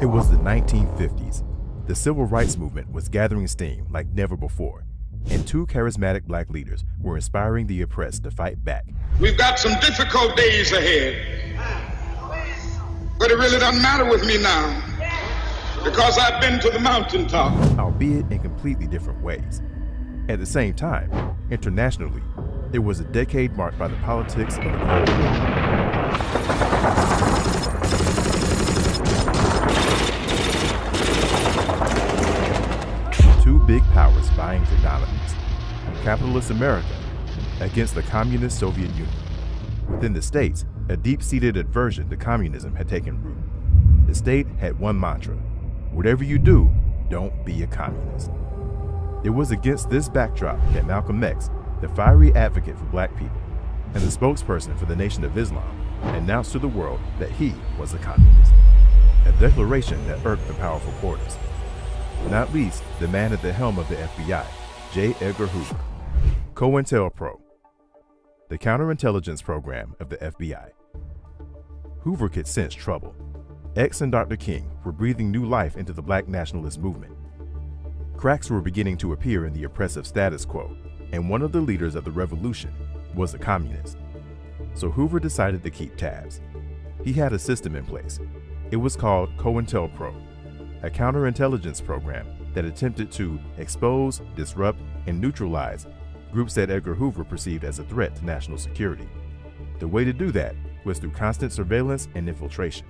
It was the 1950s. The civil rights movement was gathering steam like never before, and two charismatic black leaders were inspiring the oppressed to fight back. We've got some difficult days ahead, but it really doesn't matter with me now, because I've been to the mountaintop. Albeit in completely different ways. At the same time, internationally, it was a decade marked by the politics of the Cold War. Two big powers vying for dominance. Capitalist America against the communist Soviet Union. Within the states, a deep-seated aversion to communism had taken root. The state had one mantra: whatever you do, don't be a communist. It was against this backdrop that Malcolm X, the fiery advocate for black people and the spokesperson for the Nation of Islam, announced to the world that he was a communist. A declaration that irked the powerful quarters. Not least the man at the helm of the FBI, J. Edgar Hoover. COINTELPRO, the counterintelligence program of the FBI. Hoover could sense trouble. X and Dr. King were breathing new life into the black nationalist movement. Cracks were beginning to appear in the oppressive status quo, and one of the leaders of the revolution was a communist. So Hoover decided to keep tabs. He had a system in place. It was called COINTELPRO, a counterintelligence program that attempted to expose, disrupt, and neutralize groups that Edgar Hoover perceived as a threat to national security. The way to do that was through constant surveillance and infiltration.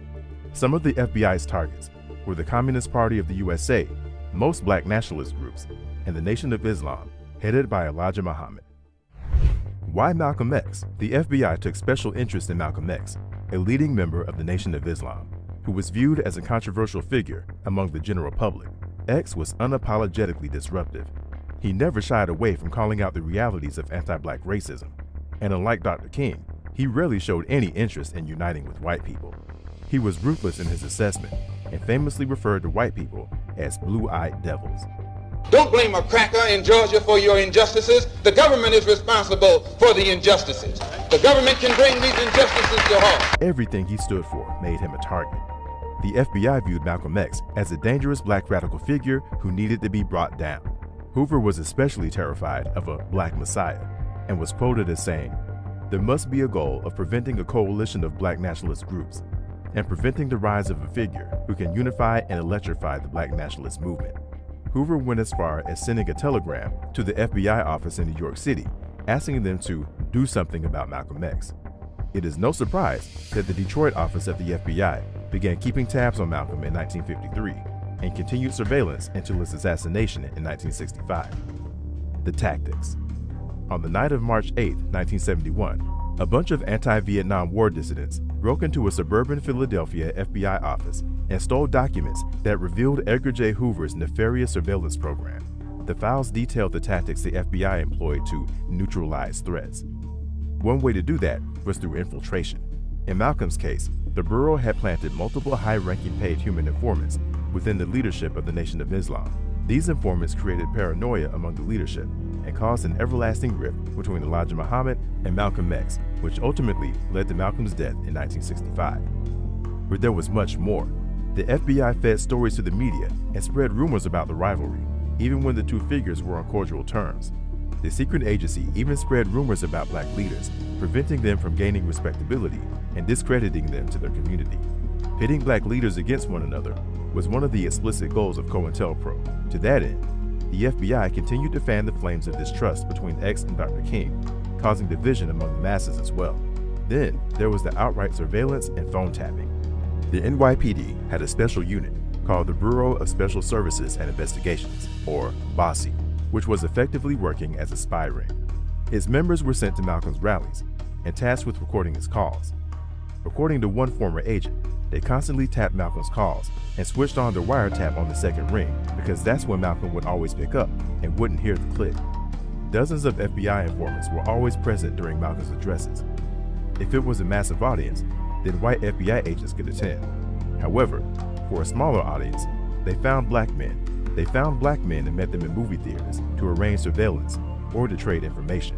Some of the FBI's targets were the Communist Party of the USA, most black nationalist groups, and the Nation of Islam, headed by Elijah Muhammad. Why Malcolm X? The FBI took special interest in Malcolm X, a leading member of the Nation of Islam, who was viewed as a controversial figure among the general public. X was unapologetically disruptive. He never shied away from calling out the realities of anti-black racism, and unlike Dr. King, he rarely showed any interest in uniting with white people. He was ruthless in his assessment and famously referred to white people as blue-eyed devils. Don't blame a cracker in Georgia for your injustices. The government is responsible for the injustices. The government can bring these injustices to halt. Everything he stood for made him a target. The FBI viewed Malcolm X as a dangerous black radical figure who needed to be brought down. Hoover was especially terrified of a black messiah and was quoted as saying, "There must be a goal of preventing a coalition of black nationalist groups and preventing the rise of a figure who can unify and electrify the black nationalist movement." Hoover went as far as sending a telegram to the FBI office in New York City, asking them to do something about Malcolm X. It is no surprise that the Detroit office of the FBI began keeping tabs on Malcolm in 1953 and continued surveillance until his assassination in 1965. The tactics. On the night of March 8, 1971, a bunch of anti-Vietnam War dissidents broke into a suburban Philadelphia FBI office and stole documents that revealed Edgar J. Hoover's nefarious surveillance program. The files detailed the tactics the FBI employed to neutralize threats. One way to do that was through infiltration. In Malcolm's case, the Bureau had planted multiple high-ranking paid human informants within the leadership of the Nation of Islam. These informants created paranoia among the leadership and caused an everlasting rift between Elijah Muhammad and Malcolm X, which ultimately led to Malcolm's death in 1965. But there was much more. The FBI fed stories to the media and spread rumors about the rivalry, even when the two figures were on cordial terms. The secret agency even spread rumors about black leaders, preventing them from gaining respectability and discrediting them to their community. Pitting black leaders against one another was one of the explicit goals of COINTELPRO. To that end, the FBI continued to fan the flames of distrust between X and Dr. King, causing division among the masses as well. Then, there was the outright surveillance and phone tapping. The NYPD had a special unit called the Bureau of Special Services and Investigations, or BOSSI, which was effectively working as a spy ring. Its members were sent to Malcolm's rallies and tasked with recording his calls. According to one former agent, they constantly tapped Malcolm's calls and switched on their wiretap on the second ring because that's when Malcolm would always pick up and wouldn't hear the click. Dozens of FBI informants were always present during Malcolm's addresses. If it was a massive audience, then white FBI agents could attend. However, for a smaller audience, they found black men and met them in movie theaters to arrange surveillance or to trade information.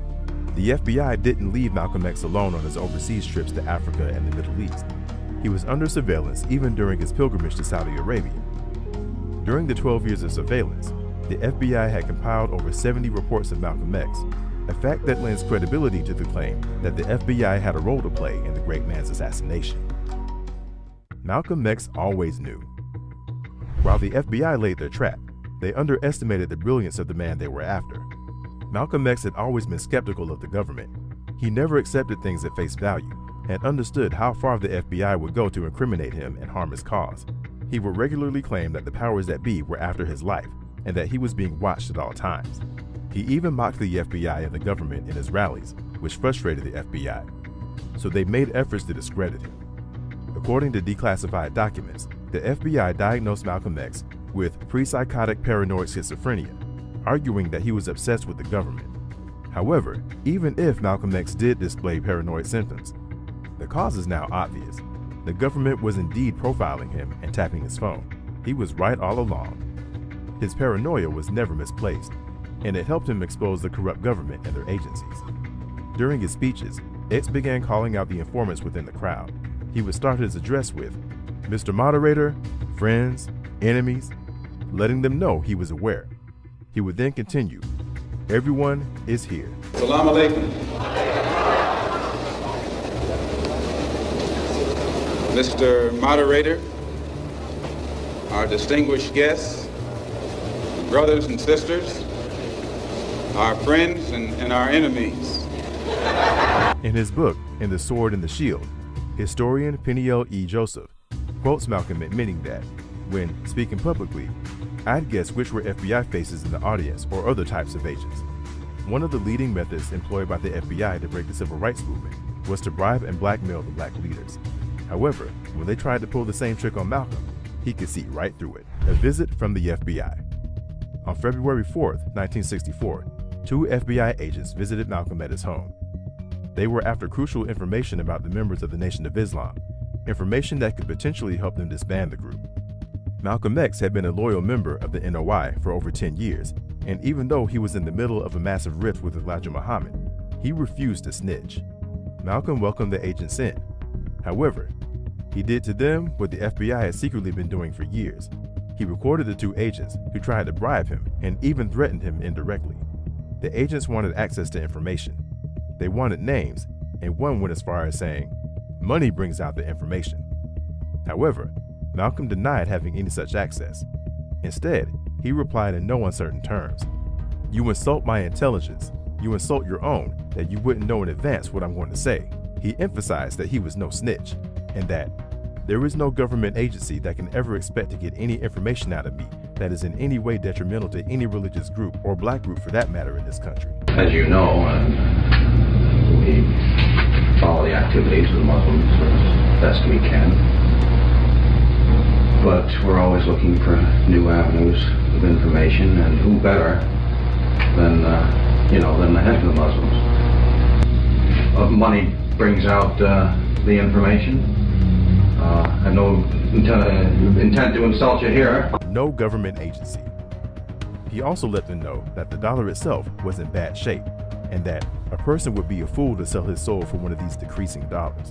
The FBI didn't leave Malcolm X alone on his overseas trips to Africa and the Middle East. He was under surveillance even during his pilgrimage to Saudi Arabia. During the 12 years of surveillance, the FBI had compiled over 70 reports of Malcolm X, a fact that lends credibility to the claim that the FBI had a role to play in the great man's assassination. Malcolm X always knew. While the FBI laid their trap, they underestimated the brilliance of the man they were after. Malcolm X had always been skeptical of the government. He never accepted things at face value and understood how far the FBI would go to incriminate him and harm his cause. He would regularly claim that the powers that be were after his life and that he was being watched at all times. He even mocked the FBI and the government in his rallies, which frustrated the FBI. So they made efforts to discredit him. According to declassified documents, the FBI diagnosed Malcolm X with pre-psychotic paranoid schizophrenia, arguing that he was obsessed with the government. However, even if Malcolm X did display paranoid symptoms, the cause is now obvious. The government was indeed profiling him and tapping his phone. He was right all along. His paranoia was never misplaced, and it helped him expose the corrupt government and their agencies. During his speeches, X began calling out the informants within the crowd. He would start his address with, "Mr. Moderator, friends, enemies," letting them know he was aware. He would then continue, "Everyone is here." Salam alaikum. Mr. Moderator, our distinguished guests, brothers and sisters, our friends and our enemies. In his book, In the Sword and the Shield, historian Peniel E. Joseph quotes Malcolm admitting that, when speaking publicly, "I'd guess which were FBI faces in the audience or other types of agents." One of the leading methods employed by the FBI to break the civil rights movement was to bribe and blackmail the black leaders. However, when they tried to pull the same trick on Malcolm, he could see right through it. A visit from the FBI. On February 4th, 1964, 2 FBI agents visited Malcolm at his home. They were after crucial information about the members of the Nation of Islam, information that could potentially help them disband the group. Malcolm X had been a loyal member of the NOI for over 10 years, and even though he was in the middle of a massive rift with Elijah Muhammad, he refused to snitch. Malcolm welcomed the agents in. However, he did to them what the FBI had secretly been doing for years. He recorded the 2 agents who tried to bribe him and even threatened him indirectly. The agents wanted access to information. They wanted names, and one went as far as saying, "Money brings out the information." However, Malcolm denied having any such access. Instead, he replied in no uncertain terms, "You insult my intelligence. You insult your own, that you wouldn't know in advance what I'm going to say." He emphasized that he was no snitch, and that there is no government agency that can ever expect to get any information out of me that is in any way detrimental to any religious group or black group for that matter in this country. As you know, we follow the activities of the Muslims as best we can, but we're always looking for new avenues of information, and who better than the head of the Muslims. Money brings out the information. I no intent to insult you here. No government agency. He also let them know that the dollar itself was in bad shape, and that a person would be a fool to sell his soul for one of these decreasing dollars.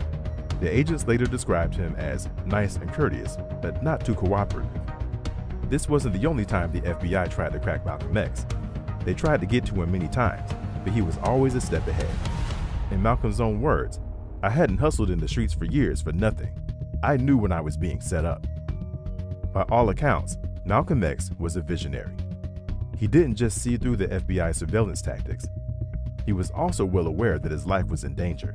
The agents later described him as nice and courteous, but not too cooperative. This wasn't the only time the FBI tried to crack Malcolm X. They tried to get to him many times, but he was always a step ahead. In Malcolm's own words, "I hadn't hustled in the streets for years for nothing. I knew when I was being set up." By all accounts, Malcolm X was a visionary. He didn't just see through the FBI surveillance tactics. He was also well aware that his life was in danger.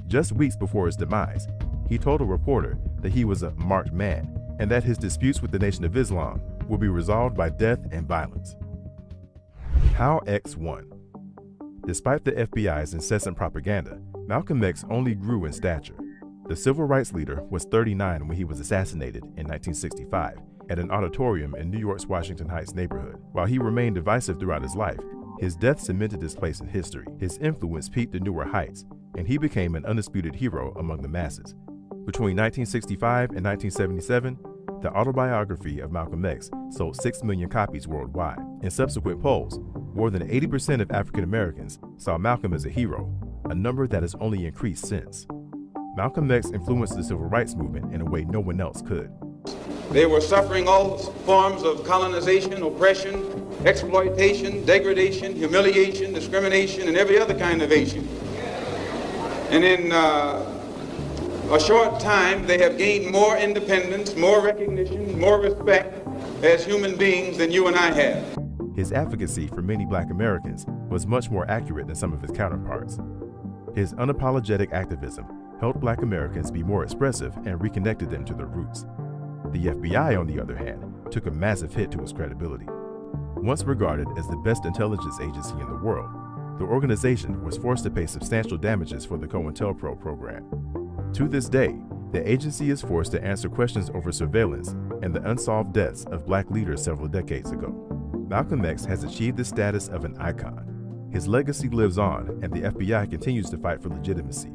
Just weeks before his demise, he told a reporter that he was a marked man and that his disputes with the Nation of Islam would be resolved by death and violence. How X won. Despite the FBI's incessant propaganda, Malcolm X only grew in stature. The civil rights leader was 39 when he was assassinated in 1965 at an auditorium in New York's Washington Heights neighborhood. While he remained divisive throughout his life, his death cemented his place in history. His influence peaked to newer heights, and he became an undisputed hero among the masses. Between 1965 and 1977, the autobiography of Malcolm X sold 6 million copies worldwide. In subsequent polls, more than 80% of African Americans saw Malcolm as a hero, a number that has only increased since. Malcolm X influenced the civil rights movement in a way no one else could. They were suffering all forms of colonization, oppression, exploitation, degradation, humiliation, discrimination, and every other kind of ation. And in a short time, they have gained more independence, more recognition, more respect as human beings than you and I have. His advocacy for many Black Americans was much more accurate than some of his counterparts. His unapologetic activism helped Black Americans be more expressive and reconnected them to their roots. The FBI, on the other hand, took a massive hit to its credibility. Once regarded as the best intelligence agency in the world, the organization was forced to pay substantial damages for the COINTELPRO program. To this day, the agency is forced to answer questions over surveillance and the unsolved deaths of Black leaders several decades ago. Malcolm X has achieved the status of an icon. His legacy lives on, and the FBI continues to fight for legitimacy.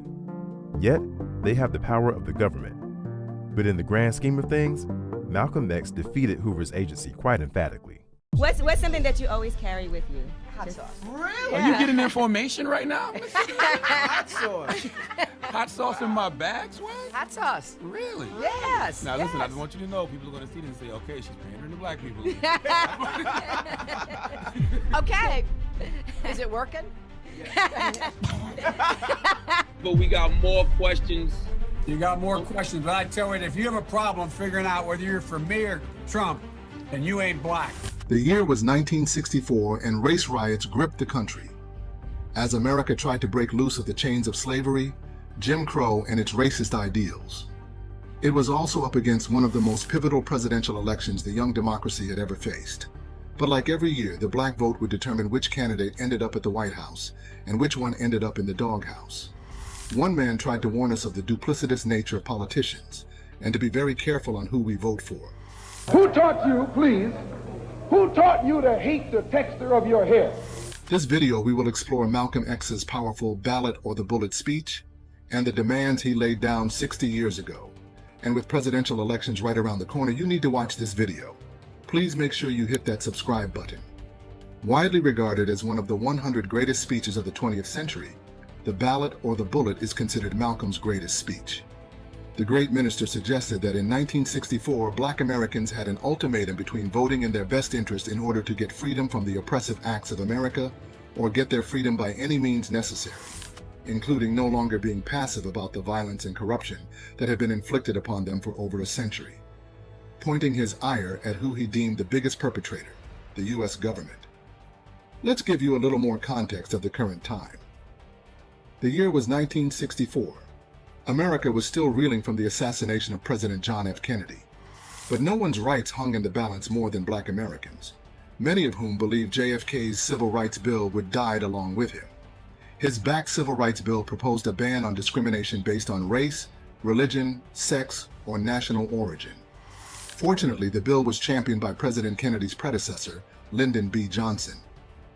Yet, they have the power of the government. But in the grand scheme of things, Malcolm X defeated Hoover's agency quite emphatically. What's something that you always carry with you? Hot sauce. Really? Yeah. Are you getting information right now? Hot sauce. Hot sauce in my bag, Swag? Hot sauce. Really? Yes. Now listen, I yes. just want you to know, people are going to see this and say, okay, she's pandering to Black people. Okay. Is it working? But we got more questions. You got more questions, but I tell you, if you have a problem figuring out whether you're for me or Trump, then you ain't Black. The year was 1964, and race riots gripped the country. As America tried to break loose of the chains of slavery, Jim Crow, and its racist ideals. It was also up against one of the most pivotal presidential elections the young democracy had ever faced. But like every year, the Black vote would determine which candidate ended up at the White House and which one ended up in the doghouse. One man tried to warn us of the duplicitous nature of politicians and to be very careful on who we vote for. Who taught you, please, who taught you to hate the texture of your hair? This video, we will explore Malcolm X's powerful ballot or the bullet speech and the demands he laid down 60 years ago. And with presidential elections right around the corner, you need to watch this video. Please make sure you hit that subscribe button. Widely regarded as one of the 100 greatest speeches of the 20th century, the ballot or the bullet is considered Malcolm's greatest speech. The great minister suggested that in 1964, Black Americans had an ultimatum between voting in their best interest in order to get freedom from the oppressive acts of America or get their freedom by any means necessary, including no longer being passive about the violence and corruption that had been inflicted upon them for over a century, pointing his ire at who he deemed the biggest perpetrator, the U.S. government. Let's give you a little more context of the current time. The year was 1964. America was still reeling from the assassination of President John F. Kennedy. But no one's rights hung in the balance more than Black Americans, many of whom believed JFK's Civil Rights Bill would die along with him. His backed Civil Rights Bill proposed a ban on discrimination based on race, religion, sex, or national origin. Fortunately, the bill was championed by President Kennedy's predecessor, Lyndon B. Johnson.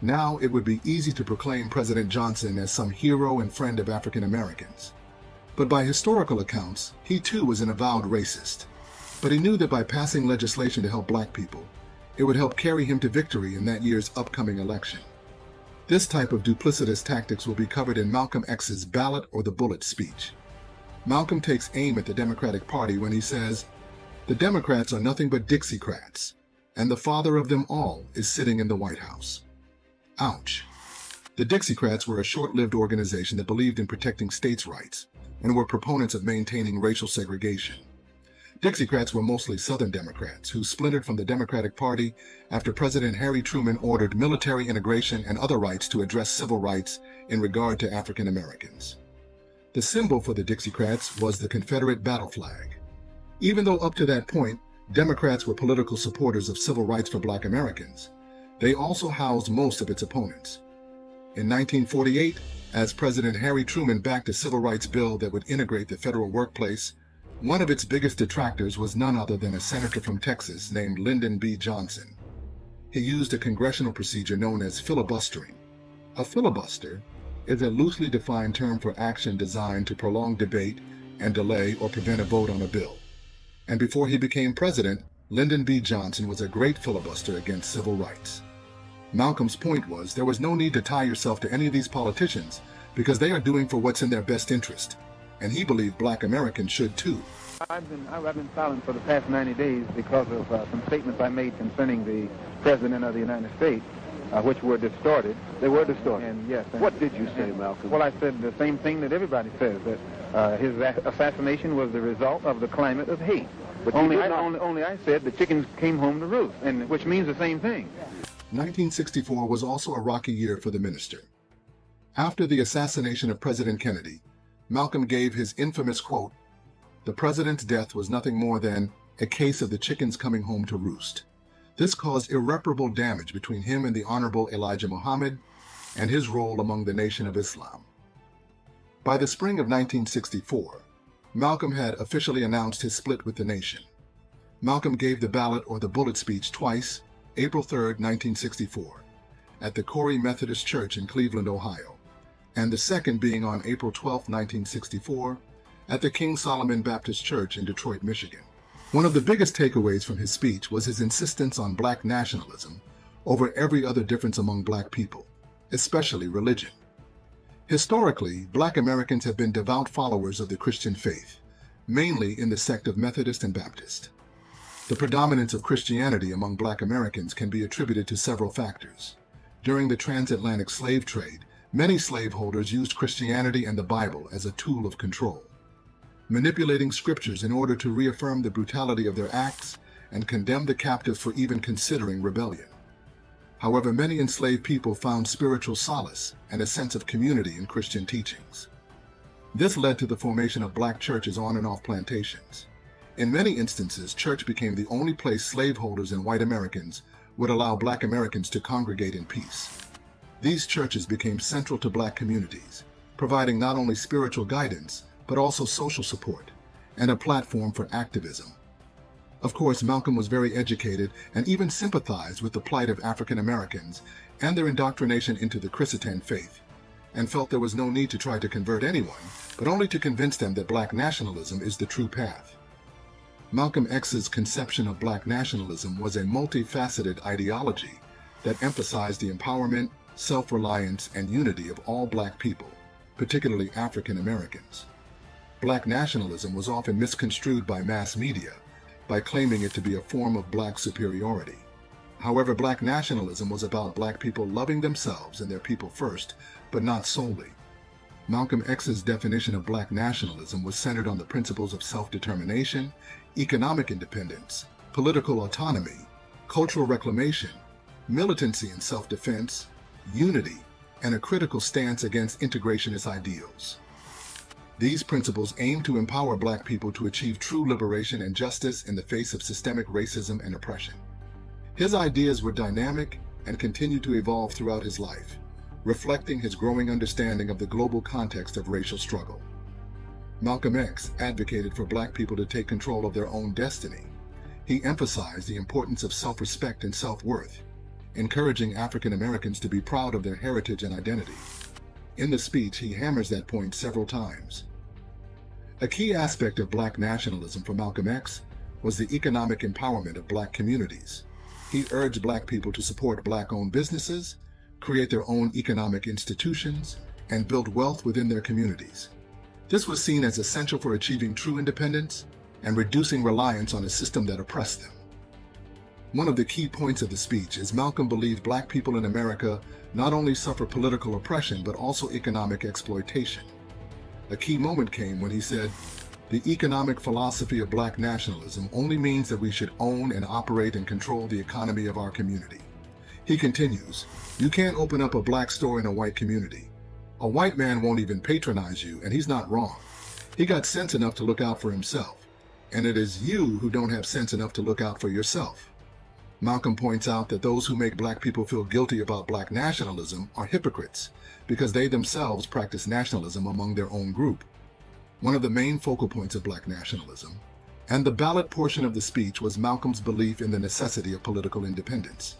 Now it would be easy to proclaim President Johnson as some hero and friend of African Americans. But by historical accounts, he too was an avowed racist. But he knew that by passing legislation to help Black people, it would help carry him to victory in that year's upcoming election. This type of duplicitous tactics will be covered in Malcolm X's ballot or the bullet speech. Malcolm takes aim at the Democratic Party when he says, "The Democrats are nothing but Dixiecrats, and the father of them all is sitting in the White House." Ouch. The Dixiecrats were a short-lived organization that believed in protecting states' rights and were proponents of maintaining racial segregation. Dixiecrats were mostly Southern Democrats who splintered from the Democratic Party after President Harry Truman ordered military integration and other rights to address civil rights in regard to African Americans. The symbol for the Dixiecrats was the Confederate battle flag. Even though up to that point, Democrats were political supporters of civil rights for Black Americans, they also housed most of its opponents. In 1948, as President Harry Truman backed a civil rights bill that would integrate the federal workplace, one of its biggest detractors was none other than a senator from Texas named Lyndon B. Johnson. He used a congressional procedure known as filibustering. A filibuster is a loosely defined term for action designed to prolong debate and delay or prevent a vote on a bill. And before he became president, Lyndon B. Johnson was a great filibuster against civil rights. Malcolm's point was there was no need to tie yourself to any of these politicians because they are doing for what's in their best interest, and he believed black Americans should too. I've been silent for the past 90 days because of some statements I made concerning the President of the United States, which were distorted. They were distorted. And yes. What did you say, Malcolm? Well, I said the same thing that everybody says, that his assassination was the result of the climate of hate. But only I said the chickens came home to roost, and which means the same thing. 1964 was also a rocky year for the minister. After the assassination of President Kennedy, Malcolm gave his infamous quote, "The president's death was nothing more than a case of the chickens coming home to roost." This caused irreparable damage between him and the Honorable Elijah Muhammad and his role among the Nation of Islam. By the spring of 1964, Malcolm had officially announced his split with the nation. Malcolm gave the ballot or the bullet speech twice, April 3, 1964, at the Corey Methodist Church in Cleveland, Ohio, and the second being on April 12, 1964, at the King Solomon Baptist Church in Detroit, Michigan. One of the biggest takeaways from his speech was his insistence on black nationalism over every other difference among black people, especially religion. Historically, black Americans have been devout followers of the Christian faith, mainly in the sect of Methodist and Baptist. The predominance of Christianity among black Americans can be attributed to several factors. During the transatlantic slave trade, many slaveholders used Christianity and the Bible as a tool of control, manipulating scriptures in order to reaffirm the brutality of their acts and condemn the captives for even considering rebellion. However, many enslaved people found spiritual solace and a sense of community in Christian teachings. This led to the formation of black churches on and off plantations. In many instances, church became the only place slaveholders and white Americans would allow black Americans to congregate in peace. These churches became central to black communities, providing not only spiritual guidance, but also social support and a platform for activism. Of course, Malcolm was very educated and even sympathized with the plight of African Americans and their indoctrination into the Christian faith, and felt there was no need to try to convert anyone, but only to convince them that black nationalism is the true path. Malcolm X's conception of black nationalism was a multifaceted ideology that emphasized the empowerment, self-reliance, and unity of all black people, particularly African Americans. Black nationalism was often misconstrued by mass media by claiming it to be a form of black superiority. However, black nationalism was about black people loving themselves and their people first, but not solely. Malcolm X's definition of black nationalism was centered on the principles of self-determination, economic independence, political autonomy, cultural reclamation, militancy and self-defense, unity, and a critical stance against integrationist ideals. These principles aim to empower black people to achieve true liberation and justice in the face of systemic racism and oppression. His ideas were dynamic and continued to evolve throughout his life, reflecting his growing understanding of the global context of racial struggle. Malcolm X advocated for black people to take control of their own destiny. He emphasized the importance of self-respect and self-worth, encouraging African Americans to be proud of their heritage and identity. In the speech, he hammers that point several times. A key aspect of black nationalism for Malcolm X was the economic empowerment of black communities. He urged black people to support black-owned businesses, create their own economic institutions, and build wealth within their communities. This was seen as essential for achieving true independence and reducing reliance on a system that oppressed them. One of the key points of the speech is Malcolm believed black people in America not only suffer political oppression, but also economic exploitation. A key moment came when he said, "The economic philosophy of black nationalism only means that we should own and operate and control the economy of our community." He continues, "You can't open up a black store in a white community. A white man won't even patronize you, and he's not wrong. He got sense enough to look out for himself, and it is you who don't have sense enough to look out for yourself." Malcolm points out that those who make black people feel guilty about black nationalism are hypocrites because they themselves practice nationalism among their own group. One of the main focal points of black nationalism, and the ballot portion of the speech, was Malcolm's belief in the necessity of political independence.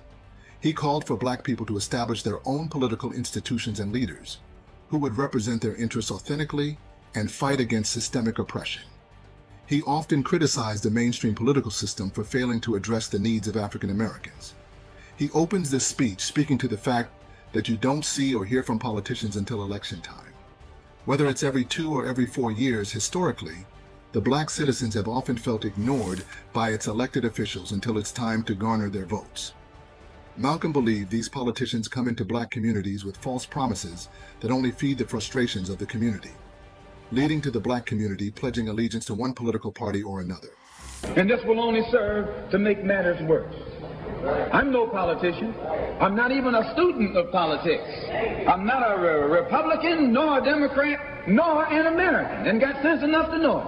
He called for black people to establish their own political institutions and leaders who would represent their interests authentically and fight against systemic oppression. He often criticized the mainstream political system for failing to address the needs of African Americans. He opens this speech speaking to the fact that you don't see or hear from politicians until election time. Whether it's every 2 or every 4 years, historically, the black citizens have often felt ignored by its elected officials until it's time to garner their votes. Malcolm believed these politicians come into black communities with false promises that only feed the frustrations of the community, leading to the black community pledging allegiance to one political party or another. And this will only serve to make matters worse. I'm no politician. I'm not even a student of politics. I'm not a Republican, nor a Democrat, nor an American, and got sense enough to know it.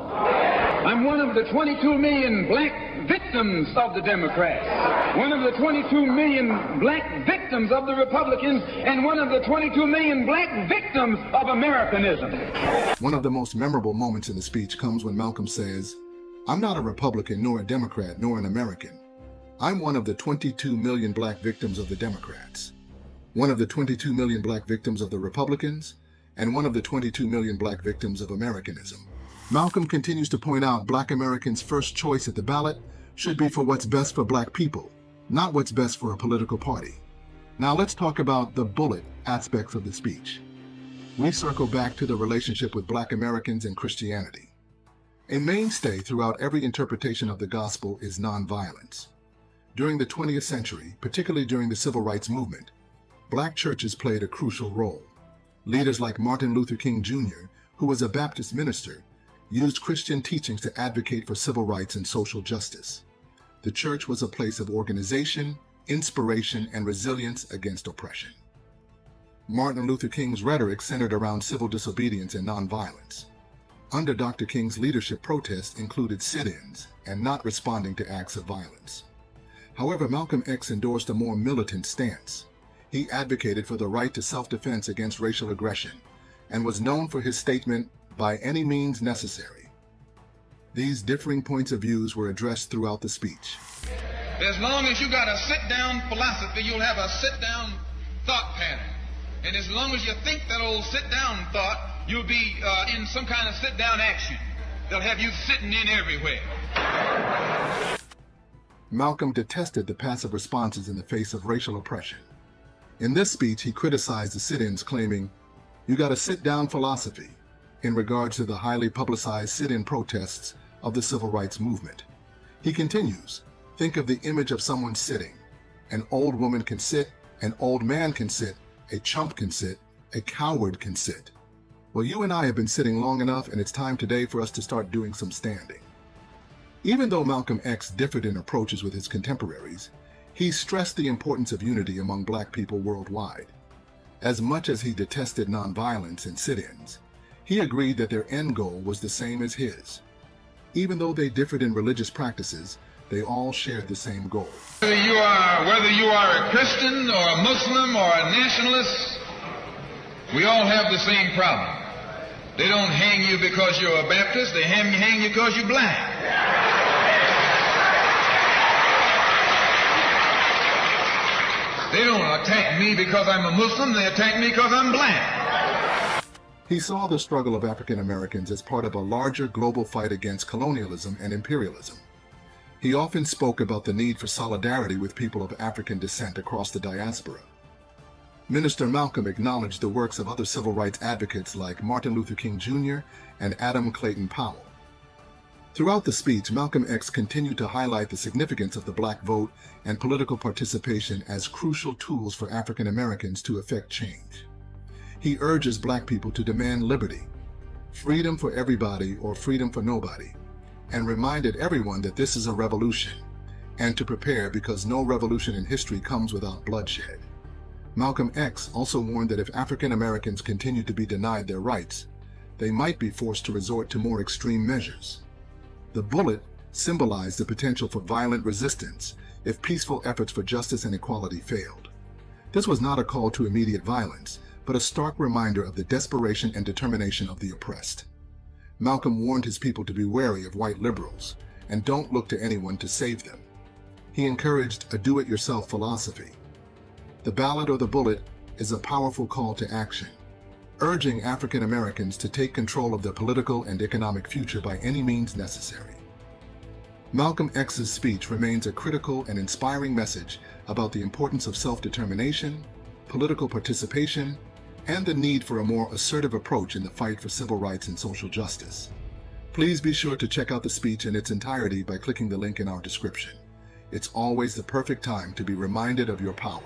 I'm one of the 22 million black victims of the Democrats, one of the 22 million black victims of the Republicans, and one of the 22 million black victims of Americanism. One of the most memorable moments in the speech comes when Malcolm says, "I'm not a Republican, nor a Democrat, nor an American. I'm one of the 22 million black victims of the Democrats, one of the 22 million black victims of the Republicans, and one of the 22 million black victims of Americanism." Malcolm continues to point out black Americans' first choice at the ballot should be for what's best for black people, not what's best for a political party. Now let's talk about the bullet aspects of the speech. We circle back to the relationship with black Americans and Christianity. A mainstay throughout every interpretation of the gospel is nonviolence. During the 20th century, particularly during the Civil Rights Movement, black churches played a crucial role. Leaders like Martin Luther King Jr., who was a Baptist minister, used Christian teachings to advocate for civil rights and social justice. The church was a place of organization, inspiration, and resilience against oppression. Martin Luther King's rhetoric centered around civil disobedience and nonviolence. Under Dr. King's leadership, protests included sit-ins and not responding to acts of violence. However, Malcolm X endorsed a more militant stance. He advocated for the right to self-defense against racial aggression and was known for his statement, "by any means necessary." These differing points of views were addressed throughout the speech. As long as you got a sit-down philosophy, you'll have a sit-down thought pattern. And as long as you think that old sit-down thought, you'll be in some kind of sit-down action. They'll have you sitting in everywhere. Malcolm detested the passive responses in the face of racial oppression. In this speech, he criticized the sit-ins, claiming, "You got a sit-down philosophy," in regards to the highly publicized sit-in protests of the Civil Rights Movement. He continues, "Think of the image of someone sitting. An old woman can sit, an old man can sit, a chump can sit, a coward can sit. Well, you and I have been sitting long enough, and it's time today for us to start doing some standing." Even though Malcolm X differed in approaches with his contemporaries, he stressed the importance of unity among black people worldwide. As much as he detested nonviolence and sit-ins, he agreed that their end goal was the same as his. Even though they differed in religious practices, they all shared the same goal. Whether you are a Christian or a Muslim or a nationalist, we all have the same problem. They don't hang you because you're a Baptist, they hang you because you're black. They don't attack me because I'm a Muslim, they attack me because I'm black. He saw the struggle of African Americans as part of a larger global fight against colonialism and imperialism. He often spoke about the need for solidarity with people of African descent across the diaspora. Minister Malcolm acknowledged the works of other civil rights advocates like Martin Luther King Jr. and Adam Clayton Powell. Throughout the speech, Malcolm X continued to highlight the significance of the black vote and political participation as crucial tools for African Americans to effect change. He urges black people to demand liberty, freedom for everybody or freedom for nobody, and reminded everyone that this is a revolution, and to prepare because no revolution in history comes without bloodshed. Malcolm X also warned that if African Americans continued to be denied their rights, they might be forced to resort to more extreme measures. The bullet symbolized the potential for violent resistance if peaceful efforts for justice and equality failed. This was not a call to immediate violence, but a stark reminder of the desperation and determination of the oppressed. Malcolm warned his people to be wary of white liberals and don't look to anyone to save them. He encouraged a do-it-yourself philosophy. The ballot or the bullet is a powerful call to action, urging African Americans to take control of their political and economic future by any means necessary. Malcolm X's speech remains a critical and inspiring message about the importance of self-determination, political participation, and the need for a more assertive approach in the fight for civil rights and social justice. Please be sure to check out the speech in its entirety by clicking the link in our description. It's always the perfect time to be reminded of your power.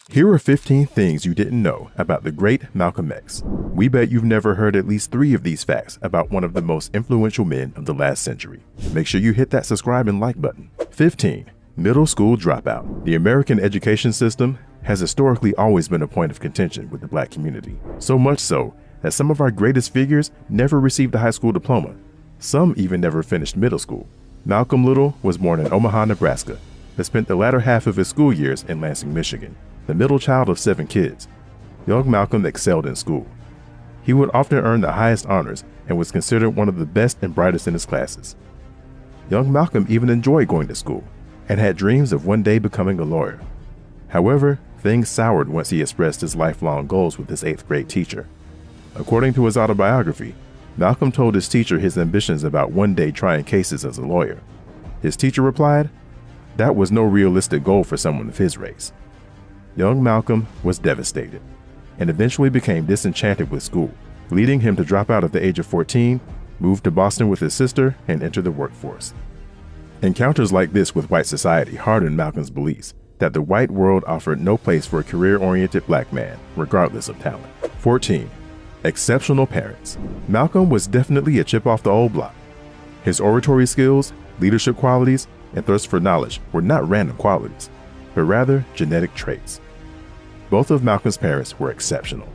Here are 15 things you didn't know about the great Malcolm X. We bet you've never heard at least 3 of these facts about one of the most influential men of the last century. Make sure you hit that subscribe and like button. 15. Middle school dropout. The American education system has historically always been a point of contention with the black community. So much so that some of our greatest figures never received a high school diploma. Some even never finished middle school. Malcolm Little was born in Omaha, Nebraska, but spent the latter half of his school years in Lansing, Michigan. The middle child of 7 kids, young Malcolm excelled in school. He would often earn the highest honors and was considered one of the best and brightest in his classes. Young Malcolm even enjoyed going to school and had dreams of one day becoming a lawyer. However, things soured once he expressed his lifelong goals with his 8th grade teacher. According to his autobiography, Malcolm told his teacher his ambitions about one day trying cases as a lawyer. His teacher replied, "That was no realistic goal for someone of his race." Young Malcolm was devastated and eventually became disenchanted with school, leading him to drop out at the age of 14, move to Boston with his sister, and enter the workforce. Encounters like this with white society hardened Malcolm's beliefs that the white world offered no place for a career-oriented black man, regardless of talent. 14. Exceptional parents. Malcolm was definitely a chip off the old block. His oratory skills, leadership qualities, and thirst for knowledge were not random qualities, but rather genetic traits. Both of Malcolm's parents were exceptional.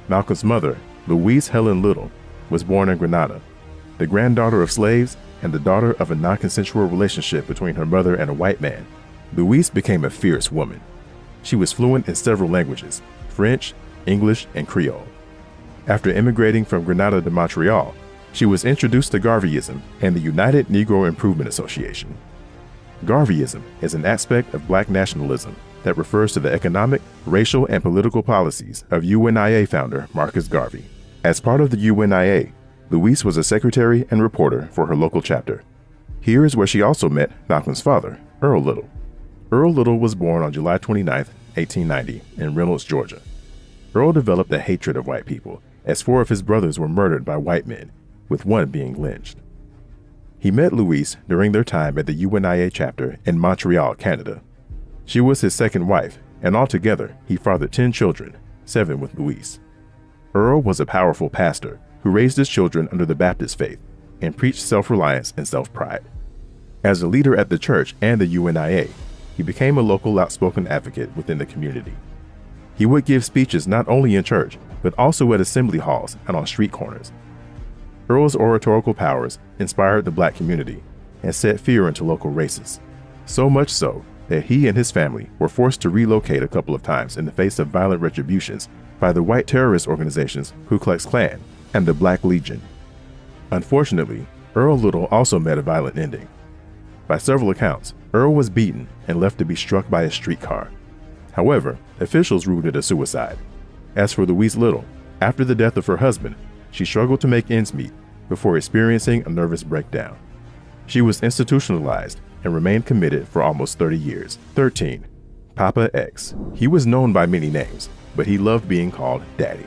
Malcolm's mother, Louise Helen Little, was born in Grenada, the granddaughter of slaves and the daughter of a non-consensual relationship between her mother and a white man. Louise became a fierce woman. She was fluent in several languages, French, English, and Creole. After immigrating from Grenada to Montreal, she was introduced to Garveyism and the United Negro Improvement Association. Garveyism is an aspect of black nationalism that refers to the economic, racial, and political policies of UNIA founder Marcus Garvey. As part of the UNIA, Louise was a secretary and reporter for her local chapter. Here is where she also met Malcolm's father, Earl Little. Earl Little was born on July 29, 1890, in Reynolds, Georgia. Earl developed a hatred of white people, as 4 of his brothers were murdered by white men, with one being lynched. He met Louise during their time at the UNIA chapter in Montreal, Canada. She was his second wife, and altogether, he fathered 10 children, 7 with Louise. Earl was a powerful pastor who raised his children under the Baptist faith and preached self-reliance and self-pride. As a leader at the church and the UNIA, he became a local outspoken advocate within the community. He would give speeches not only in church, but also at assembly halls and on street corners. Earl's oratorical powers inspired the black community and set fear into local races, so much so that he and his family were forced to relocate a couple of times in the face of violent retributions by the white terrorist organizations Ku Klux Klan and the Black Legion. Unfortunately, Earl Little also met a violent ending. By several accounts, Earl was beaten and left to be struck by a streetcar. However, officials ruled it a suicide. As for Louise Little, after the death of her husband, she struggled to make ends meet before experiencing a nervous breakdown. She was institutionalized and remained committed for almost 30 years. 13. Papa X. He was known by many names, but he loved being called Daddy.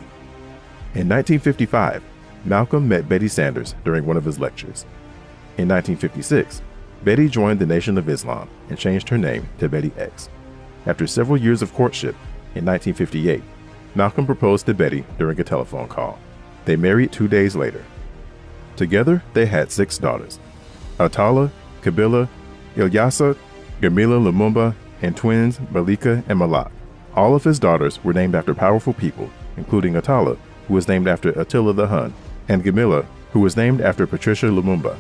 In 1955, Malcolm met Betty Sanders during one of his lectures. In 1956, Betty joined the Nation of Islam and changed her name to Betty X. After several years of courtship, in 1958, Malcolm proposed to Betty during a telephone call. They married 2 days later. Together, they had 6 daughters: Atala, Kabila, Ilyasa, Gamila Lumumba, and twins Malika and Malak. All of his daughters were named after powerful people, including Atala, who was named after Attila the Hun, and Gamila, who was named after Patricia Lumumba.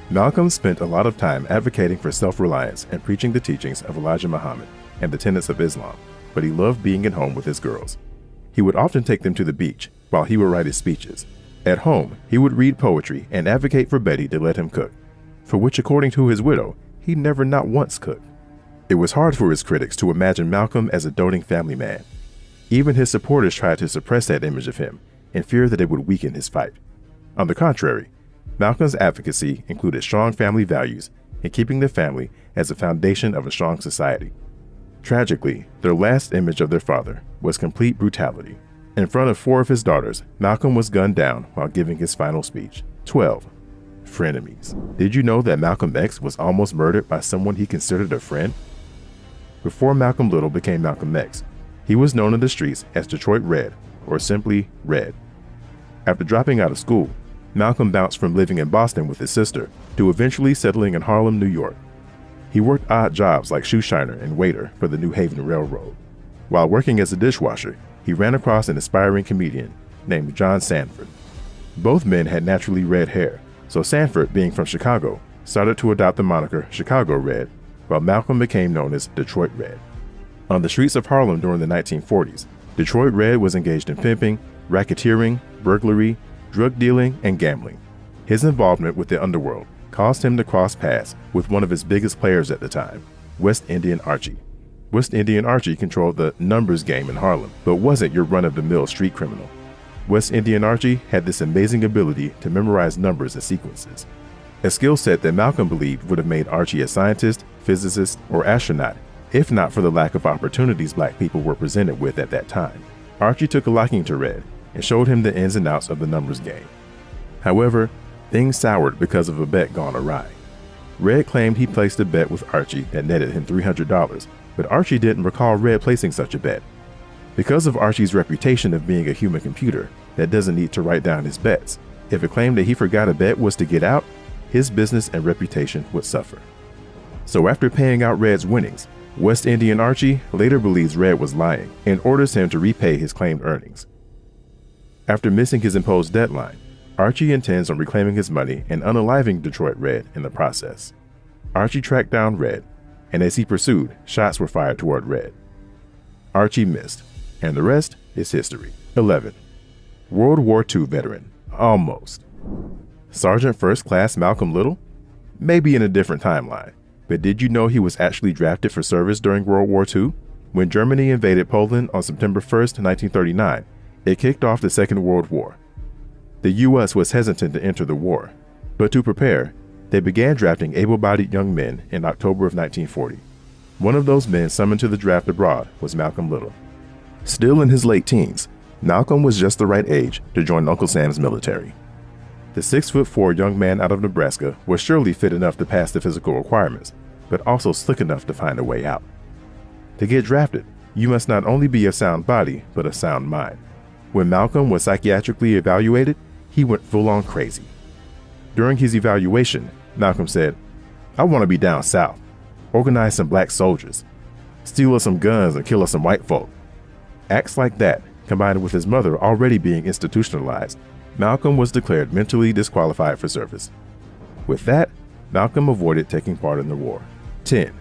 Malcolm spent a lot of time advocating for self-reliance and preaching the teachings of Elijah Muhammad and the tenets of Islam, but he loved being at home with his girls. He would often take them to the beach while he would write his speeches. At home, he would read poetry and advocate for Betty to let him cook, for which, according to his widow, he never not once cooked. It was hard for his critics to imagine Malcolm as a doting family man. Even his supporters tried to suppress that image of him in fear that it would weaken his fight. On the contrary, Malcolm's advocacy included strong family values and keeping the family as the foundation of a strong society. Tragically, their last image of their father was complete brutality. In front of 4 of his daughters, Malcolm was gunned down while giving his final speech. 12. Frenemies. Did you know that Malcolm X was almost murdered by someone he considered a friend? Before Malcolm Little became Malcolm X, he was known in the streets as Detroit Red, or simply Red. After dropping out of school, Malcolm bounced from living in Boston with his sister to eventually settling in Harlem, New York. He worked odd jobs like shoe shiner and waiter for the New Haven Railroad. While working as a dishwasher, he ran across an aspiring comedian named John Sanford. Both men had naturally red hair, so Sanford, being from Chicago, started to adopt the moniker Chicago Red, while Malcolm became known as Detroit Red. On the streets of Harlem during the 1940s, Detroit Red was engaged in pimping, racketeering, burglary, drug dealing, and gambling. His involvement with the underworld caused him to cross paths with one of his biggest players at the time, West Indian Archie. West Indian Archie controlled the numbers game in Harlem, but wasn't your run-of-the-mill street criminal. West Indian Archie had this amazing ability to memorize numbers and sequences, a skill set that Malcolm believed would have made Archie a scientist, physicist, or astronaut, if not for the lack of opportunities black people were presented with at that time. Archie took a liking to Red and showed him the ins and outs of the numbers game. However, things soured because of a bet gone awry. Red claimed he placed a bet with Archie that netted him $300, but Archie didn't recall Red placing such a bet. Because of Archie's reputation of being a human computer that doesn't need to write down his bets, if it claimed that he forgot a bet was to get out, his business and reputation would suffer. So after paying out Red's winnings, West Indian Archie later believes Red was lying and orders him to repay his claimed earnings. After missing his imposed deadline, Archie intends on reclaiming his money and unaliving Detroit Red in the process. Archie tracked down Red, and as he pursued, shots were fired toward Red. Archie missed, and the rest is history. 11. World War II veteran. Almost. Sergeant First Class Malcolm Little? Maybe in a different timeline, but did you know he was actually drafted for service during World War II? When Germany invaded Poland on September 1st, 1939, it kicked off the Second World War. The U.S. was hesitant to enter the war, but to prepare, they began drafting able-bodied young men in October of 1940. One of those men summoned to the draft abroad was Malcolm Little. Still in his late teens, Malcolm was just the right age to join Uncle Sam's military. The 6'4" young man out of Nebraska was surely fit enough to pass the physical requirements, but also slick enough to find a way out. To get drafted, you must not only be of sound body, but of sound mind. When Malcolm was psychiatrically evaluated, he went full-on crazy. During his evaluation, Malcolm said, "I want to be down south, organize some black soldiers, steal us some guns and kill us some white folk." Acts like that, combined with his mother already being institutionalized, Malcolm was declared mentally disqualified for service. With that, Malcolm avoided taking part in the war. 10.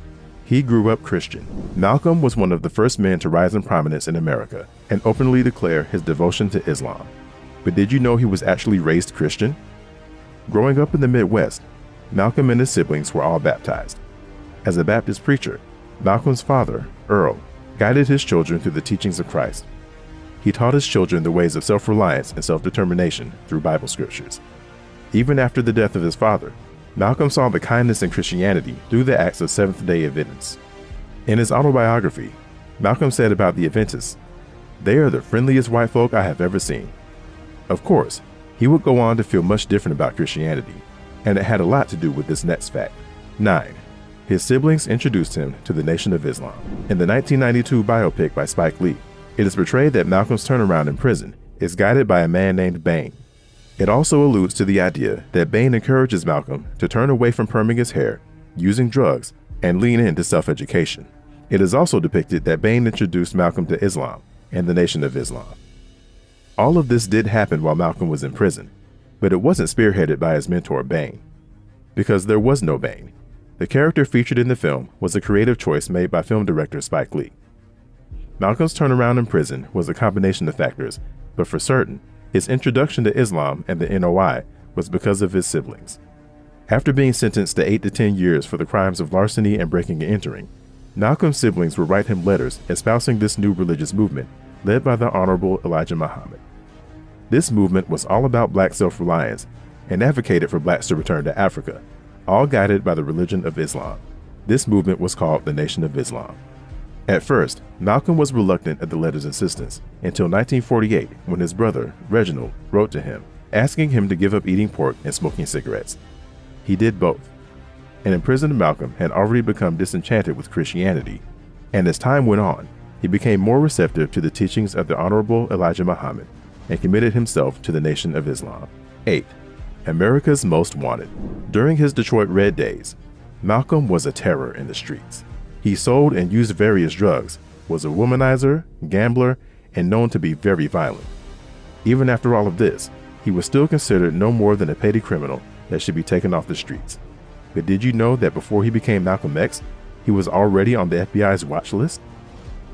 He grew up Christian. Malcolm was one of the first men to rise in prominence in America and openly declare his devotion to Islam. But did you know he was actually raised Christian? Growing up in the Midwest, Malcolm and his siblings were all baptized. As a Baptist preacher, Malcolm's father, Earl, guided his children through the teachings of Christ. He taught his children the ways of self-reliance and self-determination through Bible scriptures. Even after the death of his father, Malcolm saw the kindness in Christianity through the acts of Seventh-day Adventists. In his autobiography, Malcolm said about the Adventists, "They are the friendliest white folk I have ever seen." Of course, he would go on to feel much different about Christianity, and it had a lot to do with this next fact. 9. His siblings introduced him to the Nation of Islam. In the 1992 biopic by Spike Lee, it is portrayed that Malcolm's turnaround in prison is guided by a man named Bain. It also alludes to the idea that Bain encourages Malcolm to turn away from perming his hair, using drugs, and lean into self-education. It is also depicted that Bain introduced Malcolm to Islam and the Nation of Islam. All of this did happen while Malcolm was in prison, but it wasn't spearheaded by his mentor Bain. Because there was no Bain, the character featured in the film was a creative choice made by film director Spike Lee. Malcolm's turnaround in prison was a combination of factors, but for certain, his introduction to Islam and the NOI was because of his siblings. After being sentenced to 8 to 10 years for the crimes of larceny and breaking and entering, Malcolm's siblings would write him letters espousing this new religious movement led by the Honorable Elijah Muhammad. This movement was all about black self-reliance and advocated for blacks to return to Africa, all guided by the religion of Islam. This movement was called the Nation of Islam. At first, Malcolm was reluctant at the letter's insistence until 1948 when his brother, Reginald, wrote to him, asking him to give up eating pork and smoking cigarettes. He did both. An imprisoned Malcolm had already become disenchanted with Christianity, and as time went on, he became more receptive to the teachings of the Honorable Elijah Muhammad and committed himself to the Nation of Islam. 8. America's Most Wanted. During his Detroit Red days, Malcolm was a terror in the streets. He sold and used various drugs, was a womanizer, gambler, and known to be very violent. Even after all of this, he was still considered no more than a petty criminal that should be taken off the streets. But did you know that before he became Malcolm X, he was already on the FBI's watch list?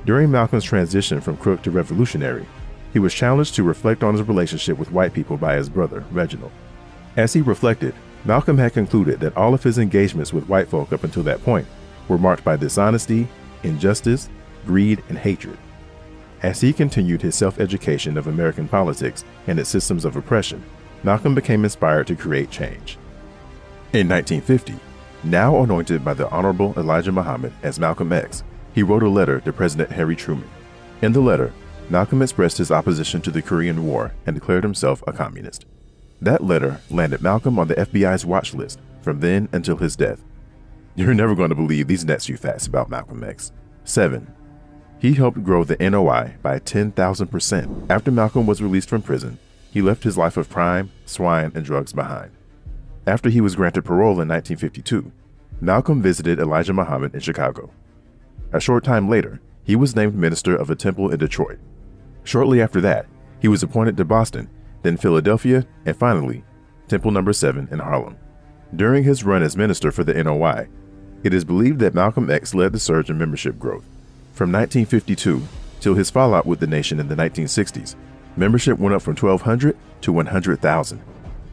During Malcolm's transition from crook to revolutionary, he was challenged to reflect on his relationship with white people by his brother, Reginald. As he reflected, Malcolm had concluded that all of his engagements with white folk up until that point were marked by dishonesty, injustice, greed, and hatred. As he continued his self-education of American politics and its systems of oppression, Malcolm became inspired to create change. In 1950, now anointed by the Honorable Elijah Muhammad as Malcolm X, he wrote a letter to President Harry Truman. In the letter, Malcolm expressed his opposition to the Korean War and declared himself a communist. That letter landed Malcolm on the FBI's watch list from then until his death. You're never going to believe these next few facts about Malcolm X. 7. He helped grow the NOI by 10,000%. After Malcolm was released from prison, he left his life of crime, swine, and drugs behind. After he was granted parole in 1952, Malcolm visited Elijah Muhammad in Chicago. A short time later, he was named minister of a temple in Detroit. Shortly after that, he was appointed to Boston, then Philadelphia, and finally, Temple No. 7 in Harlem. During his run as minister for the NOI, it is believed that Malcolm X led the surge in membership growth. From 1952 till his fallout with the nation in the 1960s, membership went up from 1,200 to 100,000.